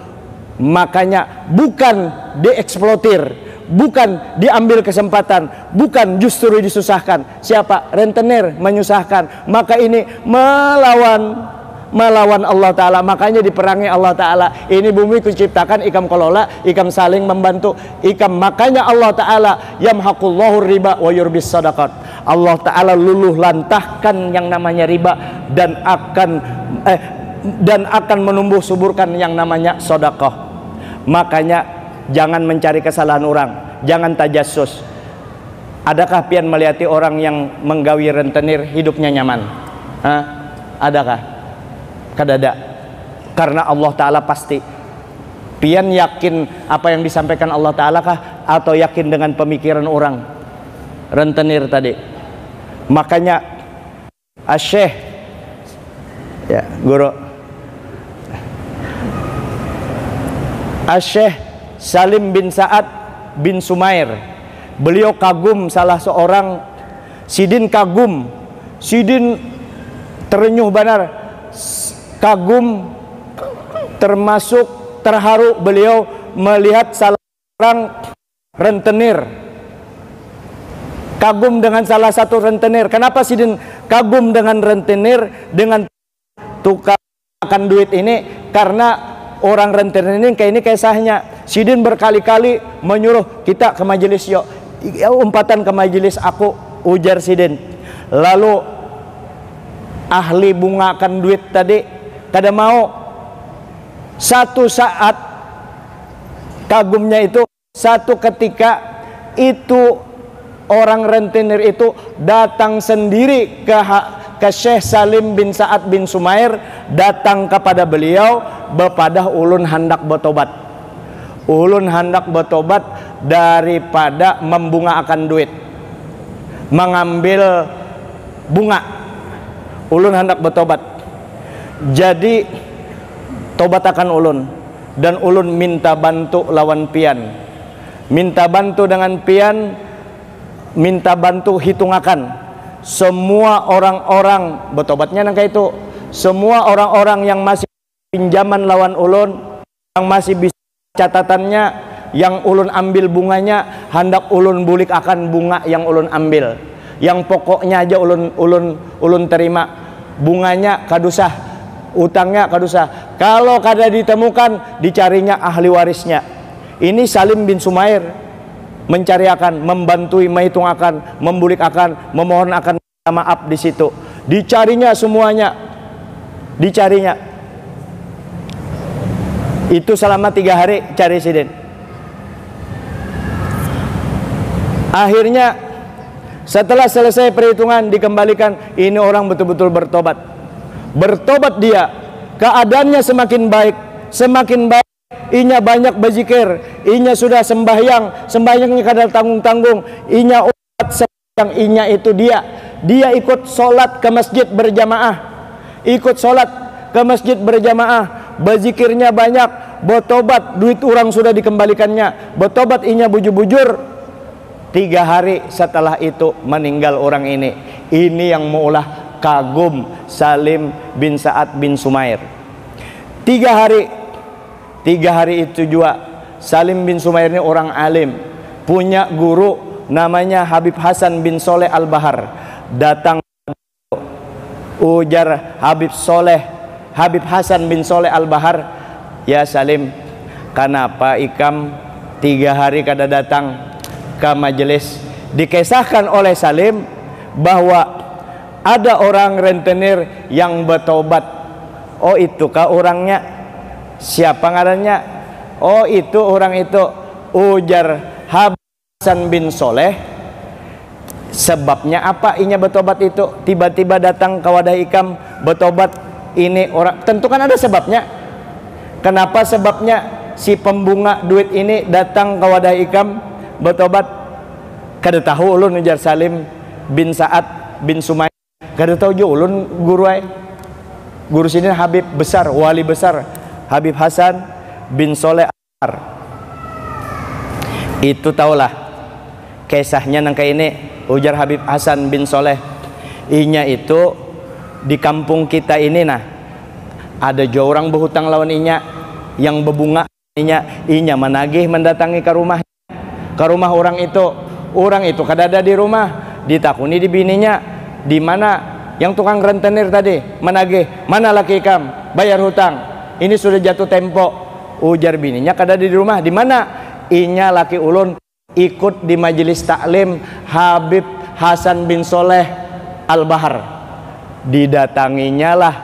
[SPEAKER 1] Makanya bukan dieksploitir, bukan diambil kesempatan, bukan justru disusahkan. Siapa? Rentenir menyusahkan. Maka ini melawan
[SPEAKER 2] melawan Allah Ta'ala. Makanya diperangi Allah Ta'ala. Ini bumi kuciptakan ikam kelola, ikam saling membantu, ikam. Makanya Allah Ta'ala yamhaqullahu riba wa yurbis sadaqat. Allah Ta'ala luluh lantahkan yang namanya riba dan akan menumbuh suburkan yang namanya sedekah. Makanya jangan mencari kesalahan orang, jangan tajassus. Adakah pian melihati orang yang menggawi rentenir hidupnya nyaman? Hah? Adakah? Kadada. Karena Allah Ta'ala pasti. Pian yakin apa yang disampaikan Allah Ta'ala kah? Atau yakin dengan pemikiran orang rentenir tadi? Makanya Asyekh, ya guru, Asyekh Salim bin Sa'ad bin Sumair, beliau kagum salah seorang, sidin kagum, sidin terenyuh benar, kagum, termasuk terharu beliau melihat salah seorang rentenir, kagum dengan salah satu rentenir. Kenapa sidin kagum dengan rentenir, dengan tukang makan duit ini? Karena orang rentenir ini kayak ini kisahnya. Sidin berkali-kali menyuruh kita ke majelis, yuk umpatan ke majelis aku, ujar sidin. Lalu ahli bungakan duit tadi kada mau. Satu saat kagumnya itu, satu ketika itu orang rentenir itu datang sendiri ke Syekh Salim bin Sa'ad bin Sumair, datang kepada beliau, bepadah ulun hendak bertobat. Ulun hendak bertobat daripada membungaakan duit, mengambil bunga. Ulun hendak bertobat. Jadi tobat akan ulun, dan ulun minta bantu lawan pian. Minta bantu dengan pian, minta bantu hitungakan semua orang-orang bertobatnya nangka itu, semua orang-orang yang masih pinjaman lawan ulun, yang masih bisa catatannya, yang ulun ambil bunganya, hendak ulun bulik akan bunga yang ulun ambil. Yang pokoknya aja ulun terima, bunganya kadusah, utangnya kadusah. Kalau kada ditemukan, dicarinya ahli warisnya. Ini Salim bin Sumair mencari akan, membantui, menghitung akan, membulik akan, memohon akan maaf di situ. Dicarinya semuanya, dicarinya. Itu selama 3 hari cari sidin. Akhirnya setelah selesai perhitungan dikembalikan, ini orang betul-betul bertobat. Bertobat dia, keadaannya semakin baik, semakin baik. Inya banyak berzikir, inya sudah sembahyangnya kada tanggung-tanggung, inya umat sembahyang, inya itu dia ikut sholat ke masjid berjamaah, ikut sholat ke masjid berjamaah, berzikirnya banyak, bertobat, duit orang sudah dikembalikannya, bertobat inya bujur-bujur. 3 hari setelah itu meninggal orang ini. Ini yang maulah kagum Salim bin Sa'ad bin Sumair. 3 hari itu juga Salim bin Sumair ini orang alim, punya guru namanya Habib Hasan bin Soleh Al-Bahar. Datang ujar Habib Hasan bin Soleh Al-Bahar, ya Salim, kenapa ikam 3 hari kada datang ke majelis? Dikisahkan oleh Salim bahwa ada orang rentenir yang bertobat. Oh itu kah orangnya? Siapa ngarannya? Oh itu orang itu. Ujar Habib Hasan bin Soleh, sebabnya apa inya bertobat itu? Tiba-tiba datang ke wadah ikam bertobat. Ini orang, tentu kan ada sebabnya. Kenapa sebabnya si pembunga duit ini datang ke wadah ikam bertobat? Kada tahu ulun, ujar Salim bin Sa'ad bin Sumair. Kada tahu juga ulun guru sini Habib besar, wali besar, Habib Hasan bin Soleh Al-Bahar. Itu taulah kisahnya nangka ini, ujar Habib Hasan bin Soleh. Inya itu di kampung kita ini nah, ada jauh orang berhutang lawan inya, yang berbunga inya menagih mendatangi ke rumah orang itu. Orang itu kada ada di rumah, ditakuni di bininya, di mana yang tukang rentenir tadi menagih, mana laki ikam bayar hutang, ini sudah jatuh tempo. Ujar bininya kada di rumah. Di mana? Inya laki ulun ikut di majelis taklim Habib Hasan bin Soleh Al-Bahar, didatanginya lah.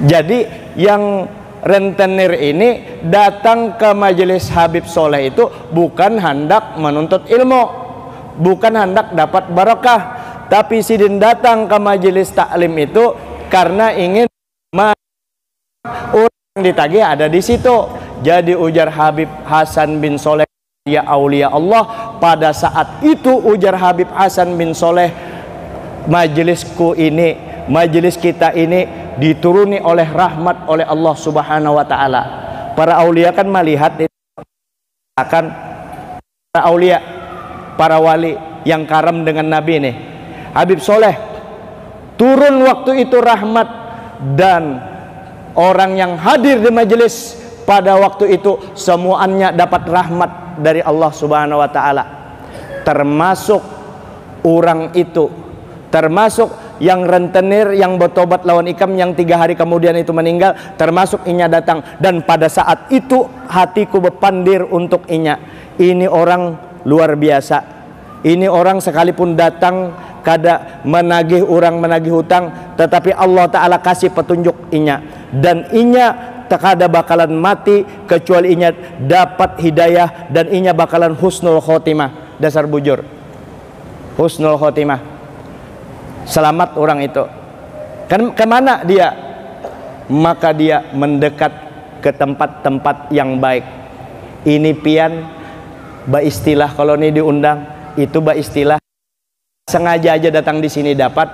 [SPEAKER 2] Jadi yang rentenir ini datang ke majelis Habib Soleh itu bukan hendak menuntut ilmu, bukan hendak dapat barakah, tapi sidin datang ke majelis taklim itu karena ingin orang ditagih ada di situ. Jadi ujar Habib Hasan bin Soleh, ya aulia Allah, pada saat itu ujar Habib Hasan bin Soleh, majelisku ini, majelis kita ini dituruni oleh rahmat oleh Allah Subhanahu wa taala. Para aulia kan melihat akan para aulia, para wali yang karam dengan Nabi ini. Habib Soleh turun waktu itu rahmat, dan orang yang hadir di majelis pada waktu itu semuanya dapat rahmat dari Allah Subhanahu wa taala. Termasuk orang itu, termasuk yang rentenir yang bertobat lawan ikam yang 3 hari kemudian itu meninggal, termasuk inya datang. Dan pada saat itu hatiku berpandir untuk inya. Ini orang luar biasa. Ini orang sekalipun datang kada menagih orang, menagih hutang, tetapi Allah Ta'ala kasih petunjuk inya, dan inya tak bakalan mati kecuali inya dapat hidayah, dan inya bakalan husnul khotimah. Dasar bujur, husnul khotimah, selamat orang itu. Kan kemana dia? Maka dia mendekat ke tempat-tempat yang baik. Ini pian ba istilah, kalau ini diundang itu ba istilah sengaja aja datang di sini dapat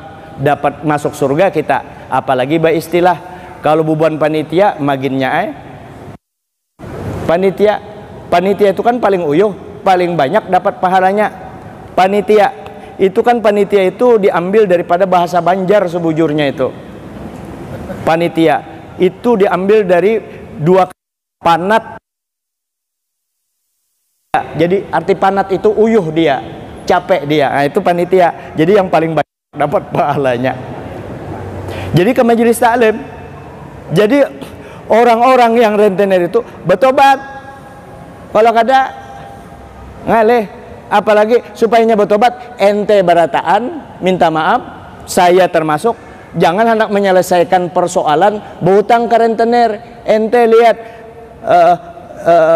[SPEAKER 2] masuk surga kita, apalagi ba istilah. Kalau bubuan panitia maginnya panitia itu kan paling uyuh, paling banyak dapat pahalanya. Panitia itu diambil daripada bahasa Banjar sebujurnya itu. Panitia itu diambil dari 2 panat. Jadi arti panat itu uyuh dia, capek dia. Nah, itu panitia. Jadi yang paling banyak dapat pahalanya. Jadi ke majelis taklim. Jadi orang-orang yang rentenir itu bertobat. Kalau kada ngalih, apalagi supaya bertobat, ente berataan, minta maaf, saya termasuk. Jangan hendak menyelesaikan persoalan berhutang ke rentenir. Ente lihat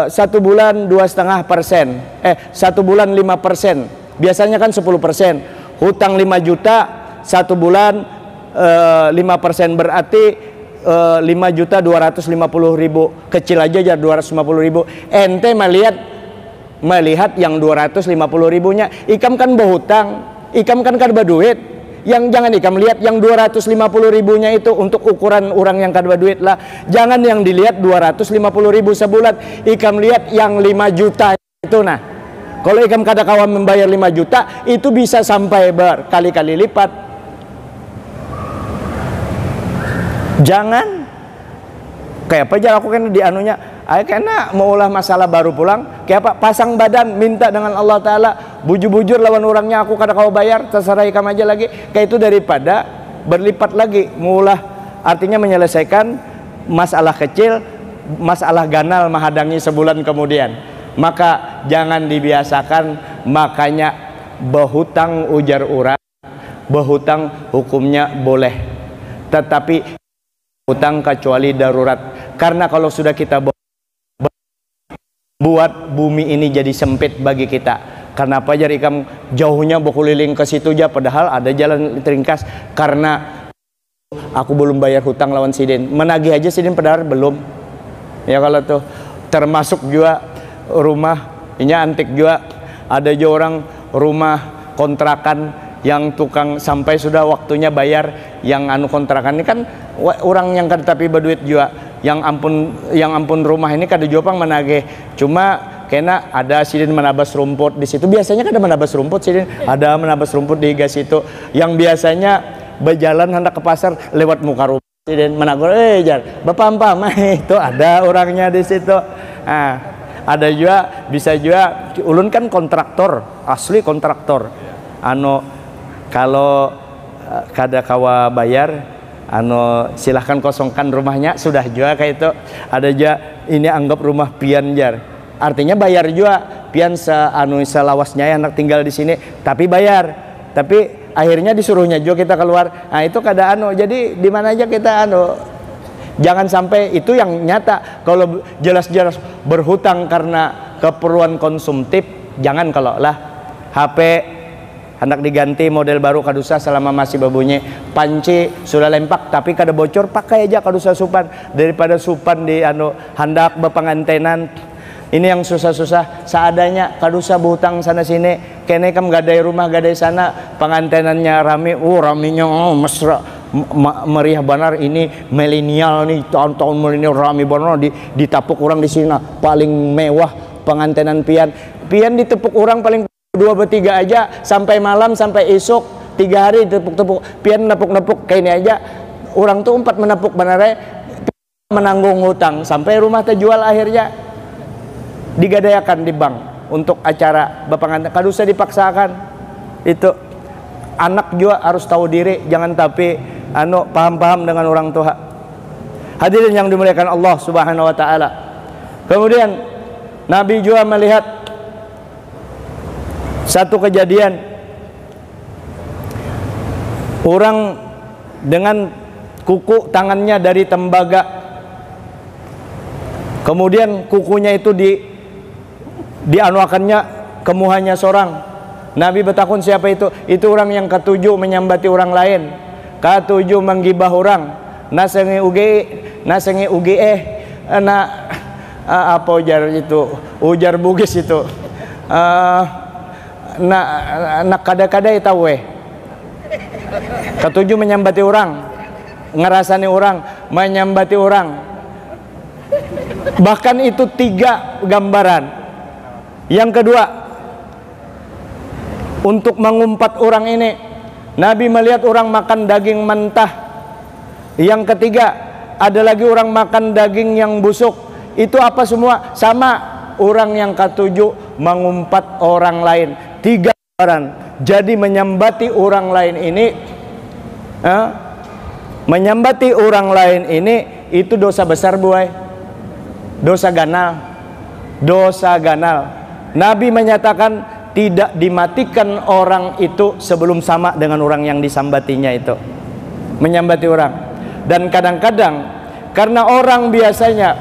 [SPEAKER 2] 1 bulan 2,5%, 1 bulan 5%. Biasanya kan 10%. Hutang 5 juta 1 bulan 5% berarti 5.250.000, kecil aja 250.000. Ente melihat yang 250.000-nya, ikam kan berhutang, ikam kan kada berduit. Yang jangan ikam lihat yang 250.000-nya itu untuk ukuran orang yang kada berduit lah. Jangan yang dilihat 250.000 sebulan, ikam lihat yang 5 juta itu. Nah, kalau ikam kada kawan membayar 5 juta, itu bisa sampai berkali-kali lipat. Jangan kayak apa aja lakukan di anunya. Karena mau ulah masalah baru pulang, kayak apa? Pasang badan, minta dengan Allah Ta'ala, bujur-bujur lawan orangnya, aku kada kau bayar, terserah ikam aja lagi. Kayak itu daripada berlipat lagi, mulah. Artinya menyelesaikan masalah kecil, masalah ganal menghadangi sebulan kemudian. Maka jangan dibiasakan. Makanya berhutang ujar orang, berhutang hukumnya boleh, tetapi hutang kecuali darurat. Karena kalau sudah kita buat bumi ini jadi sempit bagi kita. Kenapa jadi ikam jauhnya berkeliling ke situ aja, padahal ada jalan teringkas. Karena aku belum bayar hutang lawan sidin, menagih aja sidin padahal belum. Ya kalau tuh termasuk juga rumah ini antik juga. Ada juga orang rumah kontrakan yang tukang sampai sudah waktunya bayar, yang anu kontrakan ini kan orang yang kada tapi berduit juga, yang ampun rumah ini kada jopang menagih. Cuma kena ada sidin menabas rumput di situ. Biasanya kada menabas rumput sidin, ada menabas rumput di gas itu. Yang biasanya berjalan hendak ke pasar lewat muka rumah sidin menagur, jar bapak ampam itu ada orangnya di situ. Nah, ada juga bisa juga ulun kan kontraktor, asli kontraktor. Kalau kada kawa bayar, silahkan kosongkan rumahnya, sudah juga kayak itu. Ada aja ini anggap rumah pian jar, artinya bayar juga pian selawasnya anak tinggal di sini, tapi bayar, tapi akhirnya disuruhnya juga kita keluar. Nah itu kada jadi di mana aja kita jangan sampai itu yang nyata. Kalau jelas-jelas berhutang karena keperluan konsumtif, jangan. Kalau lah HP hendak diganti model baru kadusa selama masih berbunyi, panci sudah lempak tapi kada bocor, pakai aja kadusa supan daripada supan di hendak bepengantenan. Ini yang susah-susah seadanya, kadusa berhutang sana sini, kene kam gadai rumah gadai sana, pengantenannya rame, raminya mesra, meriah benar. Ini milenial nih, tahun-tahun milenial rame benar, ditapuk orang di sini paling mewah pengantenan pian ditepuk orang paling 2-3 aja sampai malam sampai esok 3 hari ditepuk-tepuk pian, nepuk-nepuk kayak ini aja orang tuh 4 menepuk benar menanggung hutang sampai rumah terjual, akhirnya digadayakan di bank untuk acara pengantin. Kadusa dipaksakan. Itu anak juga harus tahu diri, jangan tapi paham-paham dengan orang tua. Hadirin yang dimuliakan Allah Subhanahu wa taala. Kemudian Nabi juga melihat satu kejadian, orang dengan kuku tangannya dari tembaga, kemudian kukunya itu dianuakannya kemuhannya seorang. Nabi bertakun siapa itu? Itu orang yang ketujuh menyambati orang lain, ketujuh menggibah orang, nasengi uge apa ujar itu, ujar Bugis itu, nak kada-kada itu ketujuh menyambati orang, ngerasani orang, menyambati orang. Bahkan itu 3 gambaran. Yang kedua, untuk mengumpat orang ini, Nabi melihat orang makan daging mentah. Yang ketiga, ada lagi orang makan daging yang busuk. Itu apa semua? Sama, orang yang ketujuh mengumpat orang lain. 3 gambaran. Jadi menyambati orang lain ini, menyambati orang lain ini itu dosa besar, buai. Dosa ganal. Dosa ganal. Nabi menyatakan tidak dimatikan orang itu sebelum sama dengan orang yang disambatinya itu. Menyambati orang. Dan kadang-kadang karena orang biasanya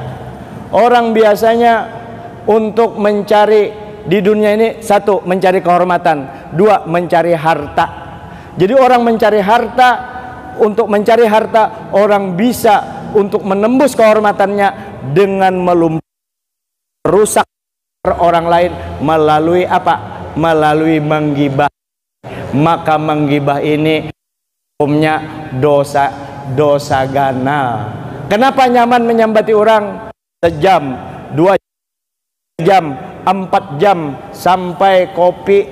[SPEAKER 2] untuk mencari di dunia ini, 1 mencari kehormatan, 2 mencari harta. Jadi orang mencari harta, untuk mencari harta orang bisa untuk menembus kehormatannya dengan merusak orang lain melalui apa? Melalui menggibah. Maka menggibah ini hukumnya dosa ganal. Kenapa nyaman menyambati orang? Sejam, 2 jam, 4 jam, sampai kopi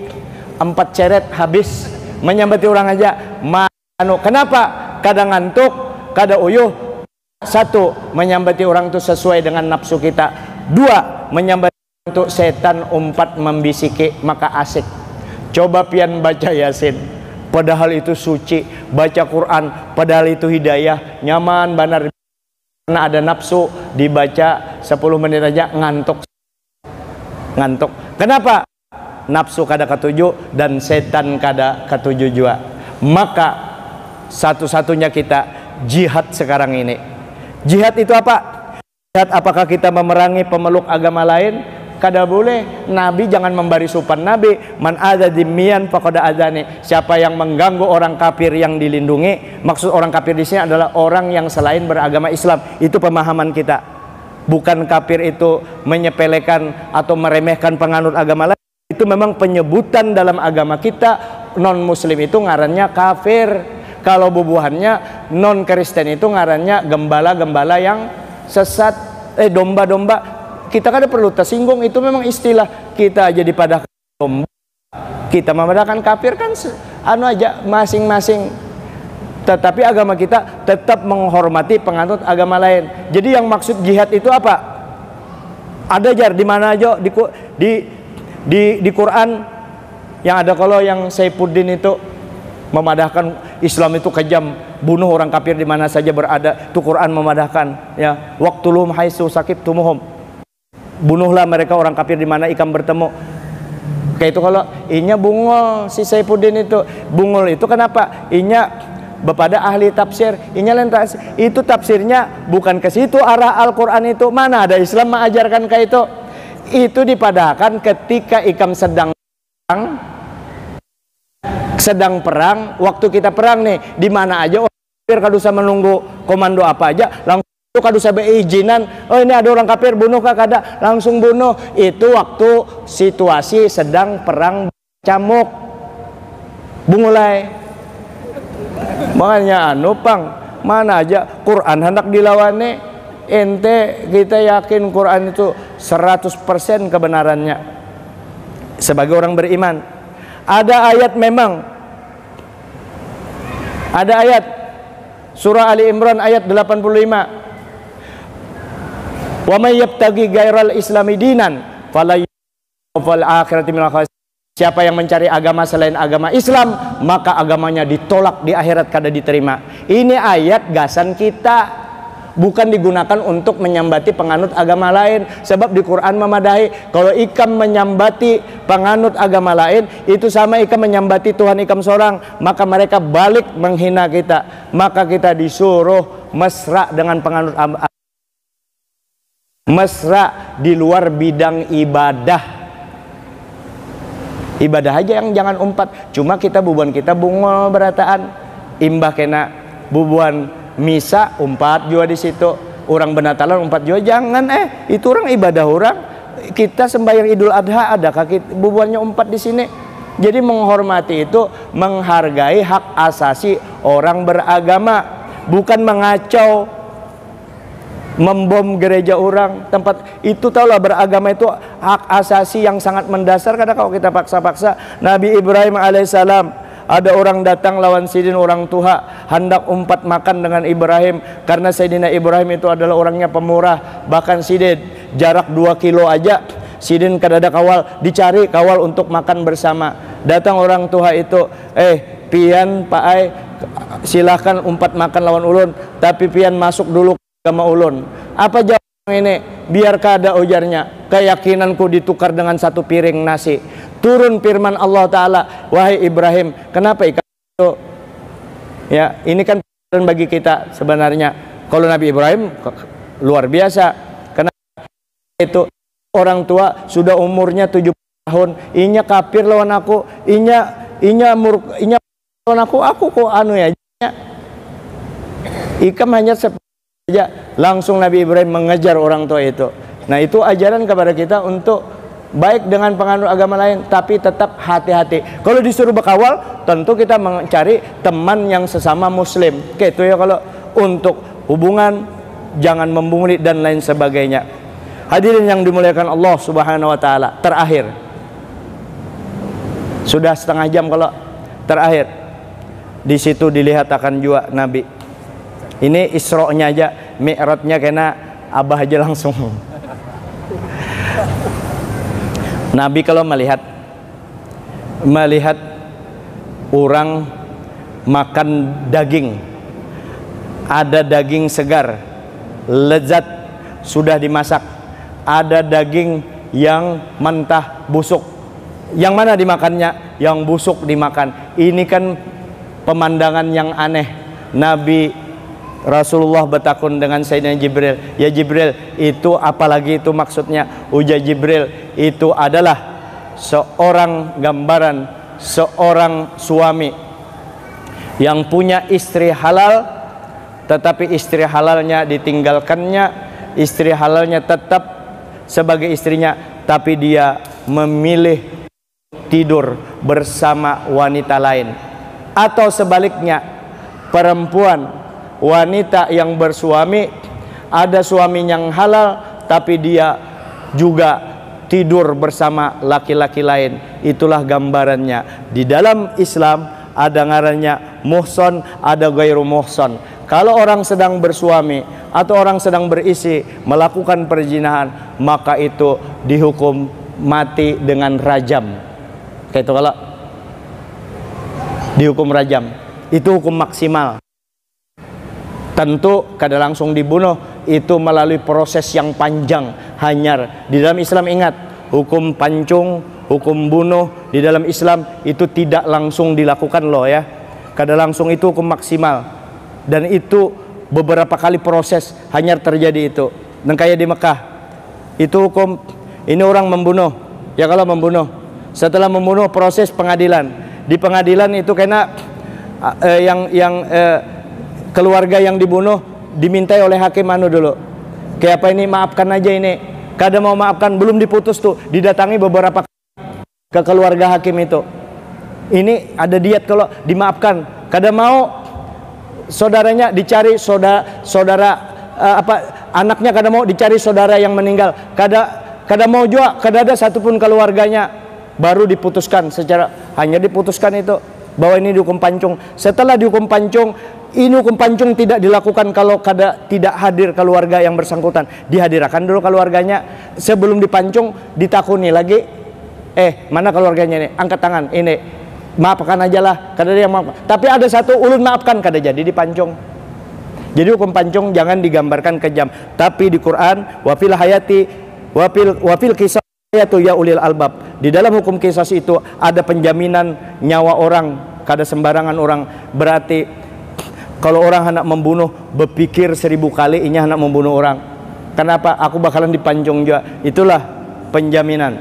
[SPEAKER 2] 4 ceret habis menyambati orang aja. Kenapa? Kadang ngantuk, kadang uyuh. 1, menyambati orang itu sesuai dengan nafsu kita. 2, menyambati untuk setan umpat membisiki, maka asik. Coba pian baca Yasin, padahal itu suci. Baca Quran, padahal itu hidayah. Nyaman benar. Karena ada nafsu, dibaca 10 menit aja ngantuk. Kenapa? Nafsu kada ketujuh dan setan kada ketujuh juga. Maka satu-satunya kita jihad sekarang ini. Jihad itu apa? Jihad apakah kita memerangi pemeluk agama lain? Kada boleh. Nabi jangan memberi supan Nabi. Man ada dimian faqad adani. Siapa yang mengganggu orang kafir yang dilindungi. Maksud orang kafir di sini adalah orang yang selain beragama Islam. Itu pemahaman kita. Bukan kafir itu menyepelekan atau meremehkan penganut agama lain. Itu memang penyebutan dalam agama kita. Non muslim itu ngarannya kafir. Kalau bubuhannya non Kristen itu ngarannya gembala-gembala yang sesat. Domba-domba. Kita kan perlu tersinggung, itu memang istilah kita jadi pada domba. Kita memadakan kafir kan aja masing-masing. Tetapi agama kita tetap menghormati penganut agama lain. Jadi yang maksud jihad itu apa? Ada jar di mana aja di Quran yang ada. Kalau yang Saifuddin itu memadahkan Islam itu kejam, bunuh orang kafir di mana saja berada. Itu Quran memadahkan, ya. Waqtuluhum haitsu saqibtumuhum. Bunuhlah mereka orang kafir di mana ikam bertemu. Kayak itu kalau inya bungul si Saifuddin itu. Bungul itu kenapa? Inya bepada ahli tafsir, inya lentas. Itu tafsirnya bukan ke situ arah Al-Qur'an itu. Mana ada Islam mengajarkan kayak itu. Itu dipadahkan ketika ikam sedang perang, waktu kita perang nih, di mana aja kafir kadusa menunggu komando apa aja, langsung kadusa beizinan, oh ini ada orang kafir bunuh kah kada, langsung bunuh. Itu waktu situasi sedang perang camuk bungulai. Makanya pang mana aja Quran hendak dilawane, ente kita yakin Quran itu 100% kebenarannya sebagai orang beriman. Ada ayat memang, ada ayat surah Ali Imran ayat 85, wa may yabtaghi ghairal islami dinan fala fil akhirati minal khasirin. Siapa yang mencari agama selain agama Islam, maka agamanya ditolak di akhirat kada diterima. Ini ayat gasan kita, bukan digunakan untuk menyambati penganut agama lain. Sebab di Quran memadahi, kalau ikam menyambati penganut agama lain, itu sama ikam menyambati Tuhan ikam seorang, maka mereka balik menghina kita. Maka kita disuruh mesra dengan penganut agama, mesra di luar bidang ibadah. Ibadah aja yang jangan umpat. Cuma kita bubuan kita bungol berataan, imbah kena bubuan misa umpat juga di situ, orang benatalan umpat juga jangan. Itu orang ibadah orang. Kita sembahyang Idul Adha ada kaki bubuannya umpat di sini. Jadi menghormati itu menghargai hak asasi orang beragama, bukan mengacau, membom gereja orang tempat itu. Tahulah beragama itu hak asasi yang sangat mendasar. Kadang kalau kita paksa-paksa. Nabi Ibrahim alaihissalam, ada orang datang lawan Sidin orang tua, hendak umpat makan dengan Ibrahim, karena Sayyidina Ibrahim itu adalah orangnya pemurah. Bahkan Sidin jarak 2 kilo aja Sidin kadada kawal, dicari kawal untuk makan bersama. Datang orang tua itu, pian Pak Ai silahkan umpat makan lawan ulun, tapi pian masuk dulu agama ulun. Apa jawab ini? Biar kada ujarnya, keyakinanku ditukar dengan 1 piring nasi. Turun firman Allah Ta'ala, wahai Ibrahim, kenapa ikan itu? Ya, ini kan pelajaran bagi kita sebenarnya. Kalau Nabi Ibrahim luar biasa. Kenapa itu? Orang tua sudah umurnya 70 tahun, inya kafir lawan aku, inya lawan aku kok anu ya. Ikam hanya saja, langsung Nabi Ibrahim mengejar orang tua itu. Nah, itu ajaran kepada kita untuk baik dengan penganut agama lain, tapi tetap hati-hati. Kalau disuruh berkawal, tentu kita mencari teman yang sesama muslim. Kayak itu ya. Kalau untuk hubungan, jangan membunguli dan lain sebagainya. Hadirin yang dimuliakan Allah Subhanahu wa taala, terakhir. Sudah setengah jam kalau terakhir. Di situ dilihat akan juga Nabi. Ini Isra-nya aja, Mi'rajnya kena abah aja langsung. Nabi kalau melihat orang makan daging, ada daging segar, lezat, sudah dimasak, ada daging yang mentah busuk. Yang mana dimakannya? Yang busuk dimakan. Ini kan pemandangan yang aneh. Nabi Rasulullah bertakun dengan Sayyidina Jibril, ya Jibril, itu apalagi itu maksudnya? Ujar Jibril, itu adalah seorang gambaran seorang suami yang punya istri halal, tetapi istri halalnya ditinggalkannya, istri halalnya tetap sebagai istrinya, tapi dia memilih tidur bersama wanita lain. Atau sebaliknya, perempuan, wanita yang bersuami, ada suami yang halal tapi dia juga tidur bersama laki-laki lain. Itulah gambarannya. Di dalam Islam ada ngarannya muhson, ada gairu muhson. Kalau orang sedang bersuami atau orang sedang berisi melakukan perzinahan, maka itu dihukum mati dengan rajam. Kayak itu. Kalau dihukum rajam. Itu hukum maksimal. Tentu kada langsung dibunuh, itu melalui proses yang panjang, hanyar. Di dalam Islam ingat, hukum pancung, hukum bunuh di dalam Islam itu tidak langsung dilakukan loh ya. Kada langsung, itu hukum maksimal. Dan itu beberapa kali proses hanyar terjadi itu. Dan kayak di Mekah, itu hukum, ini orang membunuh. Ya kalau membunuh, setelah membunuh proses pengadilan. Di pengadilan itu kena keluarga yang dibunuh dimintai oleh hakim anu dulu, kayak apa ini, maafkan aja ini. Kada mau maafkan, belum diputus tuh, didatangi beberapa ke keluarga hakim itu. Ini ada diet kalau dimaafkan, kada mau, saudaranya dicari, saudara anaknya kada mau dicari, saudara yang meninggal kada mau juga, kada ada satupun keluarganya. Baru diputuskan secara, hanya diputuskan itu bahwa ini dihukum pancung. Setelah dihukum pancung, ini hukum pancung tidak dilakukan kalau tidak hadir keluarga yang bersangkutan. Dihadirkan dulu keluarganya. Sebelum dipancung ditakuni lagi, mana keluarganya ini? Angkat tangan, ini maafkan aja lah, kada ada yang maaf. Tapi ada satu ulun maafkan, kada jadi dipancung. Jadi hukum pancung jangan digambarkan kejam. Tapi di Quran, wafil hayati wafil kisah itu ya ulil albab. Di dalam hukum kisas itu ada penjaminan nyawa orang, kada sembarangan orang. Berarti kalau orang hendak membunuh, berpikir 1000 kali inya hendak membunuh orang. Kenapa? Aku bakalan dipancung juga. Itulah penjaminan.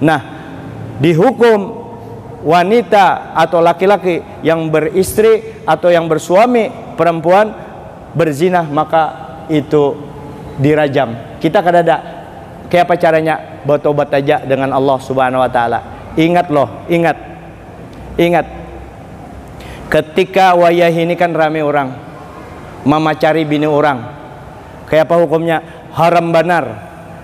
[SPEAKER 2] Nah, dihukum wanita atau laki-laki yang beristri atau yang bersuami perempuan berzina, maka itu dirajam. Kita kada ada. Kayak apa caranya? Bertobat aja dengan Allah Subhanahu wa taala. Ingat loh, ingat. Ketika wayah ini kan rame orang memacari bini orang. Kayak apa hukumnya? Haram benar.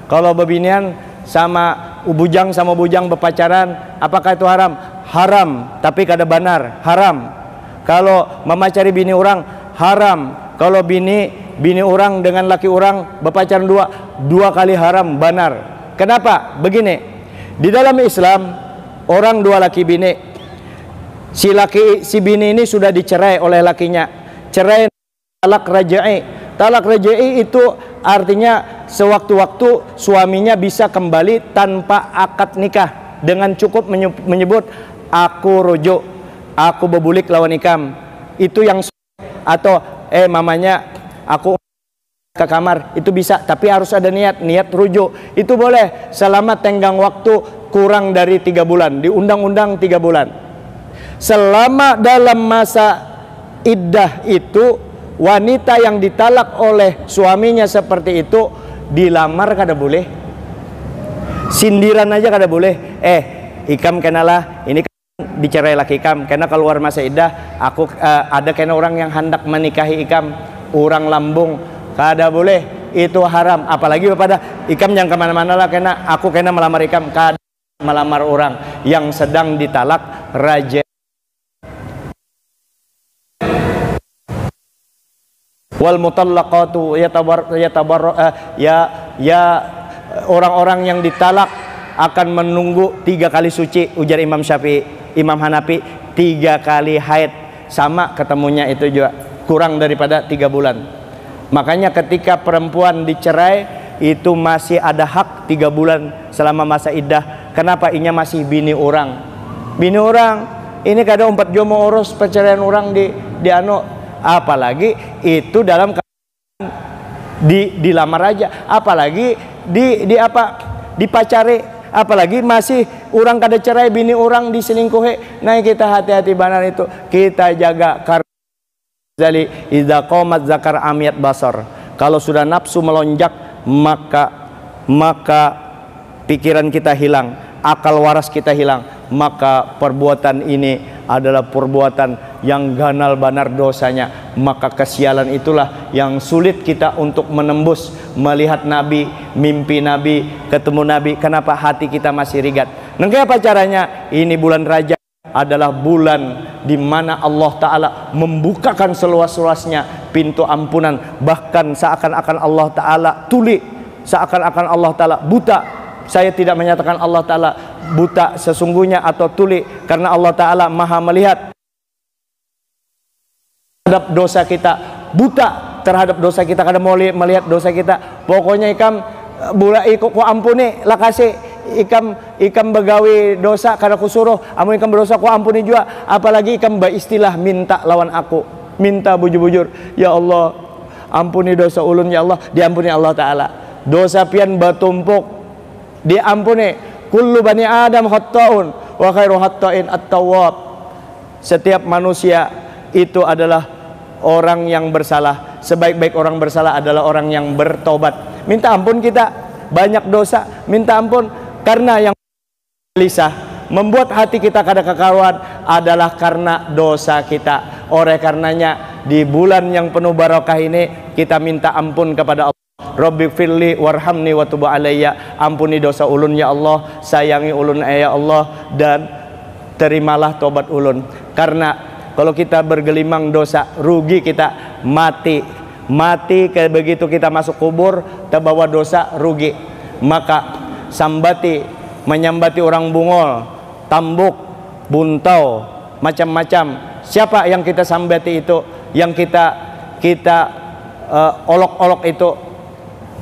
[SPEAKER 2] Kalau bebinian sama bujang berpacaran, apakah itu haram? Haram, tapi kada benar, haram. Kalau memacari bini orang, haram. Kalau bini orang dengan laki orang berpacaran dua kali, haram, benar. Kenapa? Begini, di dalam Islam orang dua laki bini, si bini ini sudah dicerai oleh lakinya, cerai talak rajai. Talak rajai itu artinya sewaktu-waktu suaminya bisa kembali tanpa akad nikah dengan cukup menyebut aku rujuk, aku bebulik lawan ikam. Itu yang, atau mamanya aku ke kamar, itu bisa, tapi harus ada niat rujuk. Itu boleh selama tenggang waktu kurang dari 3 bulan. Di undang-undang 3 bulan. Selama dalam masa iddah itu, wanita yang ditalak oleh suaminya seperti itu dilamar kada boleh, sindiran aja kada boleh. Ikam kenalah, ini kan dicerai laki ikam karena keluar masa iddah, aku ada kena orang yang hendak menikahi ikam, orang lambung, kada boleh, itu haram. Apalagi pada ikam yang kemana-mana lah, kena aku kena melamar ikam, kada melamar orang yang sedang ditalak raja. Wal mutallaqatu orang-orang yang ditalak akan menunggu 3 kali suci, ujar Imam Syafi'i. Imam Hanafi 3 kali haid, sama ketemunya itu juga kurang daripada 3 bulan. Makanya ketika perempuan dicerai itu masih ada hak 3 bulan selama masa iddah. Kenapa? Inya masih bini orang. Bini orang ini kadang 4 jomo urus perceraian orang di anu, apalagi itu dalam dilamar aja, apalagi dipacari, apalagi masih orang kada cerai bini orang diselingkuhi. Nah, kita hati-hati benar itu, kita jaga. Jadi idza qamat zakar amiyat basar, kalau sudah nafsu melonjak maka pikiran kita hilang, akal waras kita hilang, maka perbuatan ini adalah perbuatan yang ganal banar dosanya. Maka kesialan itulah yang sulit kita untuk menembus, melihat Nabi, mimpi Nabi, ketemu Nabi. Kenapa hati kita masih rigat? Nah, apa caranya? Ini bulan Rajab adalah bulan di mana Allah Ta'ala membukakan seluas-luasnya pintu ampunan. Bahkan seakan-akan Allah Ta'ala tuli, seakan-akan Allah Ta'ala buta. Saya tidak menyatakan Allah Ta'ala buta sesungguhnya atau tuli, karena Allah Ta'ala maha melihat. terhadap dosa kita, buta terhadap dosa kita, kada mau melihat dosa kita. Pokoknya ikam bula ikut ku ampuni lah kasih ikam begawi dosa kada kusuruh, amun ikam berdosa ku ampuni juga. Apalagi ikam beristilah minta lawan aku, minta bujur-bujur, ya Allah ampuni dosa ulun ya Allah, diampuni Allah Ta'ala. Dosa pian bertumpuk diampuni. Kullu bani Adam khatta'un wa khairu khatta'in at-tawwab. Setiap manusia itu adalah orang yang bersalah. Sebaik-baik orang bersalah adalah orang yang bertobat. Minta ampun kita, banyak dosa, minta ampun. Karena yang gelisah, membuat hati kita kada kekaruan adalah karena dosa kita. Oleh karenanya di bulan yang penuh barokah ini kita minta ampun kepada Allah. Rabbi firli warhamni wa tub alayya. Ampuni dosa ulun ya Allah, sayangi ulun ya Allah, dan terimalah tobat ulun. Karena kalau kita bergelimang dosa, rugi kita, mati begitu kita masuk kubur terbawa dosa, rugi. Maka sambati, menyambati orang bungol, tambuk, buntau, macam-macam. Siapa yang kita sambati itu, yang kita olok-olok itu,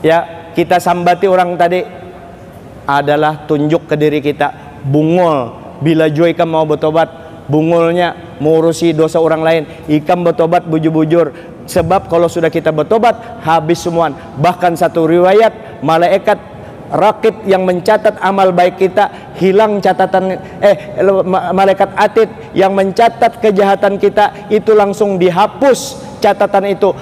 [SPEAKER 2] ya kita sambati orang tadi, adalah tunjuk ke diri kita bungol. Bila jua ikam mau bertobat, bungolnya mengurusi dosa orang lain, ikam bertobat bujur-bujur. Sebab kalau sudah kita bertobat, habis semuaan. Bahkan satu riwayat, malaikat rakib yang mencatat amal baik kita hilang catatan, malaikat atid yang mencatat kejahatan kita itu langsung dihapus catatan itu.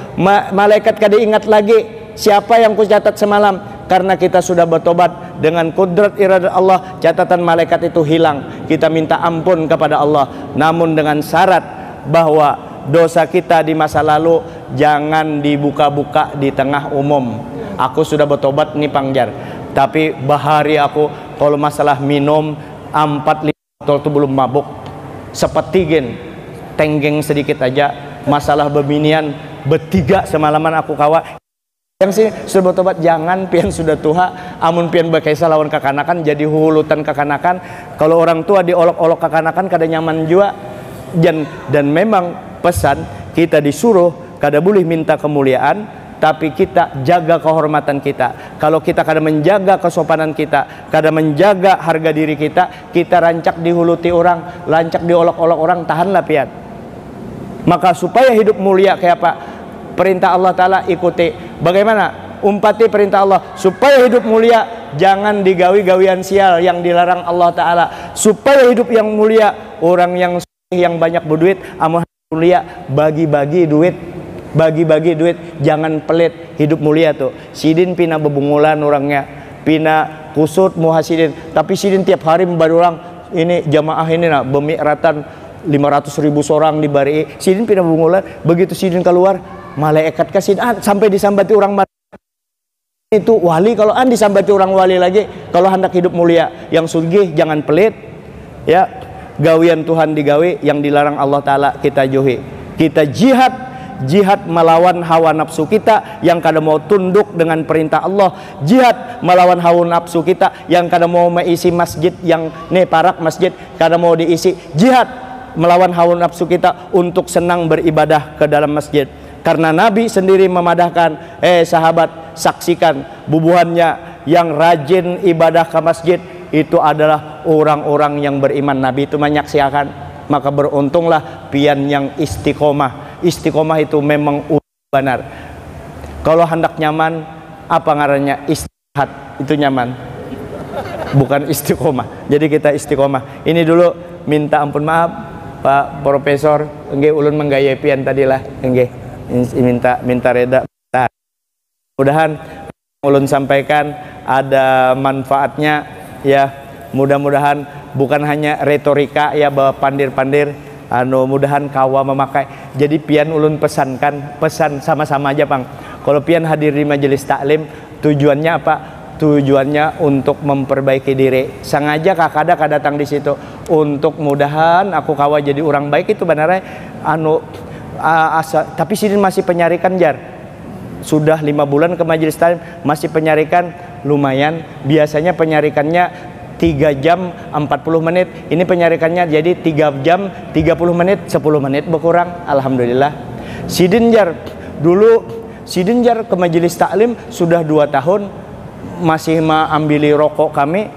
[SPEAKER 2] Malaikat kada ingat lagi siapa yang ku catat semalam, karena kita sudah bertobat. Dengan kudrat iradat Allah, catatan malaikat itu hilang. Kita minta ampun kepada Allah, namun dengan syarat bahwa dosa kita di masa lalu jangan dibuka-buka di tengah umum. Aku sudah bertobat nih Pangjar, tapi bahari aku kalau masalah minum 4-5 botol itu belum mabuk, sepetigin tenggeng sedikit aja. Masalah bebinian bertiga semalaman aku kawa. Yang sih sudah bertobat, jangan pian sudah tua, amun pian berkaitan lawan kekanakan jadi hulutan kekanakan. Kalau orang tua diolok-olok kekanakan kada nyaman juga. Dan memang pesan kita disuruh kada boleh minta kemuliaan, tapi kita jaga kehormatan kita. Kalau kita kada menjaga kesopanan kita, kada menjaga harga diri kita, kita rancak dihuluti orang, rancak diolok-olok orang, tahanlah pian. Maka supaya hidup mulia kayak apa? Perintah Allah Ta'ala ikuti. Bagaimana? Umpati perintah Allah. Supaya hidup mulia, jangan digawi-gawian sial yang dilarang Allah Ta'ala. Supaya hidup yang mulia, orang yang banyak berduit, amun mulia, bagi-bagi duit. Bagi-bagi duit, jangan pelit. Hidup mulia tuh. Sidin pina bebungulan orangnya, pina kusut muhasidin. Tapi sidin tiap hari membaru orang, ini jamaah ini nak bemikratan 500.000 orang dibari. Sidin pina bebungulan. Begitu sidin keluar, malaikat kasih sampai disambati orang itu wali. Kalau disambati orang wali lagi, kalau hendak hidup mulia yang sugih, jangan pelit ya. Gawian Tuhan digawi, yang dilarang Allah Ta'ala kita jauhi. Kita jihad melawan hawa nafsu kita yang kada mau tunduk dengan perintah Allah. Jihad melawan hawa nafsu kita yang kada mau mengisi masjid yang parak masjid kada mau diisi. Jihad melawan hawa nafsu kita untuk senang beribadah ke dalam masjid. Karena Nabi sendiri memadahkan, sahabat, saksikan bubuhannya yang rajin ibadah ke masjid itu adalah orang-orang yang beriman. Nabi itu menyaksikan. Maka beruntunglah pian yang istiqomah. Istiqomah itu memang benar. Kalau hendak nyaman, apa ngarannya? Istirahat itu nyaman, bukan istiqomah. Jadi kita istiqomah. Ini dulu minta ampun maaf Pak Profesor, enggak ulun menggaya pian tadilah, enggak minta reda. Mudahan ulun sampaikan ada manfaatnya ya. Mudah-mudahan bukan hanya retorika ya, bawa pandir-pandir, mudahan kawa memakai. Jadi pian ulun pesan sama-sama aja Bang. Kalau pian hadir di majelis taklim, tujuannya apa? Tujuannya untuk memperbaiki diri. Sengaja kakada datang di situ untuk mudahan aku kawa jadi orang baik itu benar. Tapi sidin masih penyarikan jar. Sudah 5 bulan ke majelis taklim masih penyarikan, lumayan. Biasanya penyarikannya 3 jam 40 menit. Ini penyarikannya jadi 3 jam 30 menit, 10 menit berkurang. Alhamdulillah. Sidin jar, dulu Sidin jar ke majelis taklim sudah 2 tahun masih ambil rokok kami,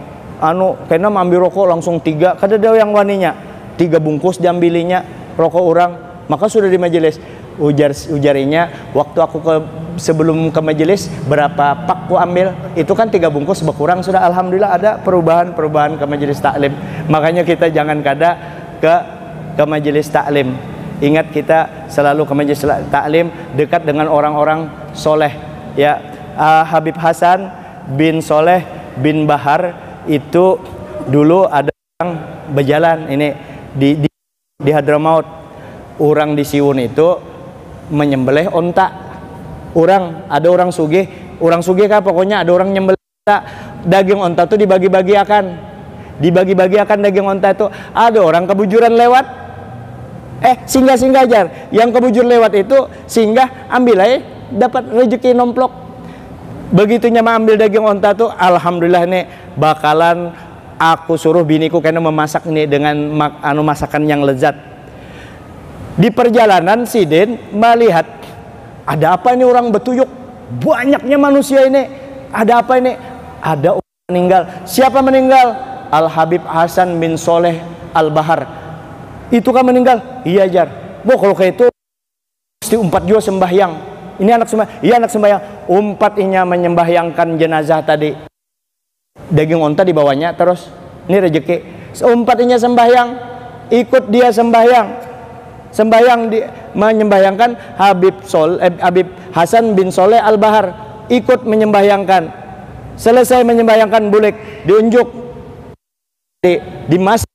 [SPEAKER 2] karena ambil rokok langsung 3, kada ada yang waninya 3 bungkus diambilinya rokok orang, maka sudah di majelis ujarinya waktu aku sebelum ke majelis berapa pak ku ambil, itu kan 3 bungkus berkurang sudah. Alhamdulillah ada perubahan ke majelis taklim. Makanya kita jangan kada ke majelis taklim. Ingat, kita selalu ke majelis taklim dekat dengan orang-orang soleh ya. Habib Hasan bin Soleh bin Bahar itu dulu ada orang berjalan ini di Hadramaut. Orang di Siwun itu menyembelih onta. Ada orang sugih kan, pokoknya ada orang nyembelih onta. Daging onta itu dibagi-bagiakan daging onta itu. Ada orang kebujuran lewat, singgah jar. Yang kebujur lewat itu singgah, ambil aja, dapat rezeki nomplok. Begitunya ambil daging onta tuh, alhamdulillah nih bakalan aku suruh biniku karena memasak ini dengan masakan yang lezat. Di perjalanan Sidin melihat ada apa ini, orang betuyuk, banyaknya manusia ini, ada apa ini? Ada orang meninggal. Siapa meninggal? Al Habib Hasan bin Soleh Al Bahar. Itu kan meninggal? Iya jar. Kalau kayak itu mesti 4 juga sembahyang. Ini anak sembahyang? Iya anak sembahyang. 4 inya menyembahyangkan jenazah tadi. Daging onta dibawanya terus. Ini rezeki. 4 inya sembahyang, ikut dia sembahyang menyembahyangkan Habib Hasan bin Soleh Al Bahar, ikut menyembahyangkan. Selesai menyembahyangkan bulik diunjuk, dimasak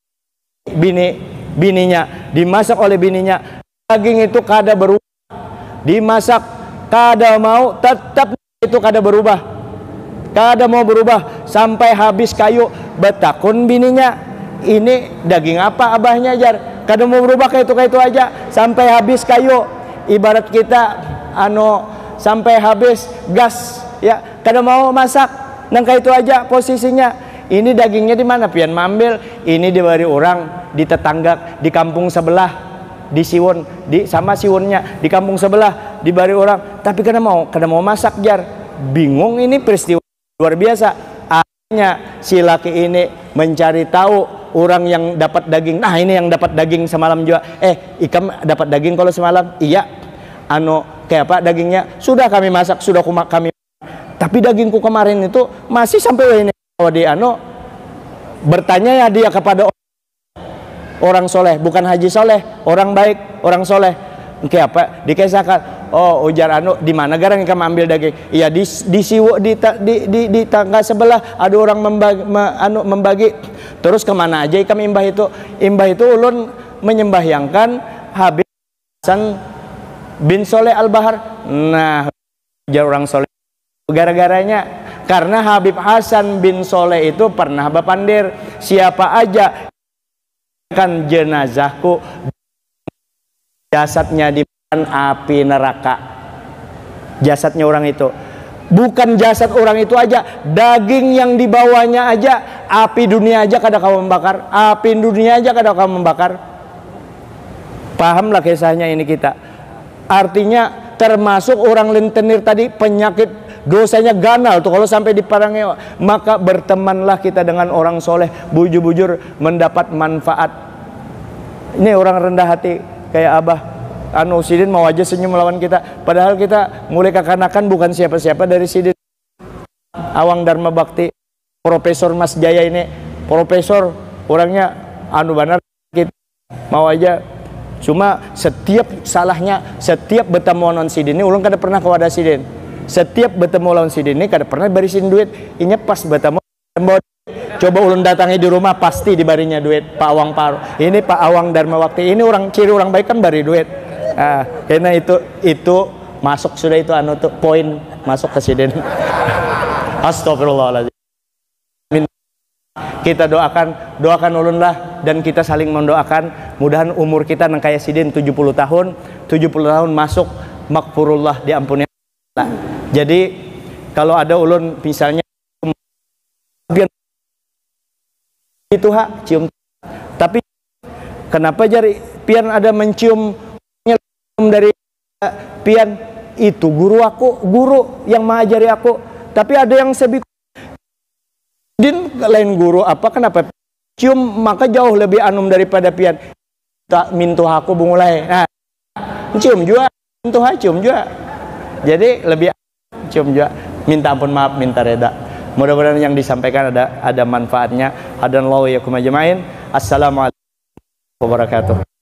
[SPEAKER 2] dimasak oleh bininya. Daging itu kada berubah, dimasak kada mau, tetap itu kada berubah, kada mau berubah sampai habis kayu. Betakun bininya, ini daging apa abahnya jar? Kada mau berubah kayak itu aja sampai habis kayu. Ibarat kita sampai habis gas ya, kada mau masak nang kayak itu aja posisinya. Ini dagingnya di mana pian mambil? Ini diberi orang di tetangga di kampung sebelah, di Siwon, sama Siwonnya di kampung sebelah diberi orang, tapi kada mau masak jar. Bingung, ini peristiwa luar biasa. Akhirnya si laki ini mencari tahu orang yang dapat daging. Nah, ini yang dapat daging semalam juga. Ikam dapat daging kalau semalam? Iya. Kayak apa dagingnya? Sudah kami masak, sudah kami. Tapi dagingku kemarin itu masih sampai ini. Bertanya ya dia kepada orang soleh, bukan haji soleh, orang baik, orang soleh. Kayak apa? Dikisahkan. Ujar di mana garang ikam ambil daging? Iya di tangga sebelah ada orang membagi. Terus kemana aja ikam imbah itu? Imbah itu ulun menyembahyangkan Habib Hasan bin Soleh Al Bahar. Nah, ujar orang soleh, gara-garanya karena Habib Hasan bin Soleh itu pernah bapandir, siapa aja kan jenazahku jasadnya di api neraka. Jasadnya orang itu, bukan jasad orang itu aja, daging yang dibawanya aja, api dunia aja kada kau membakar, api dunia aja kada kau membakar. Pahamlah kisahnya ini kita. Artinya termasuk orang lentenir tadi, penyakit dosanya ganal tuh kalau sampai diparangi. Maka bertemanlah kita dengan orang soleh, bujur-bujur mendapat manfaat. Ini orang rendah hati kayak abah Sidin mau aja senyum melawan kita, padahal kita mulai kekanakan bukan siapa-siapa dari Sidin. Awang Dharma Bakti, Profesor Mas Jaya ini, profesor orangnya benar kita mau aja. Cuma setiap salahnya, setiap bertemu lawan Sidin ini ulun kada pernah kepada Sidin. Setiap bertemu lawan Sidin ini kada pernah barisin duit. Ini pas bertemu coba ulun datangi di rumah pasti dibarinya duit. Pak Awang Paru, ini Pak Awang Dharma Bakti ini orang ciri orang baik kan bari duit. Karena itu masuk sudah itu tuh poin masuk ke Sidin. Astagfirullahaladzim. Kita doakan ulun lah, dan kita saling mendoakan mudahan umur kita nang kaya Sidin 70 tahun masuk makfurullah, diampuni Allah. Jadi kalau ada ulun misalnya itu cium, tapi kenapa jari pian ada mencium dari pian itu guru aku, guru yang mengajari aku. Tapi ada yang sebi din lain guru apa, kenapa cium maka jauh lebih anum daripada pian. Tak mintu aku bungulai. Nah, cium juga, mintu cium juga. Jadi lebih cium juga. Minta ampun, maaf, minta reda. Mudah-mudahan yang disampaikan ada manfaatnya. Hadanallahu iyyakum ajmain. Assalamualaikum warahmatullahi wabarakatuh.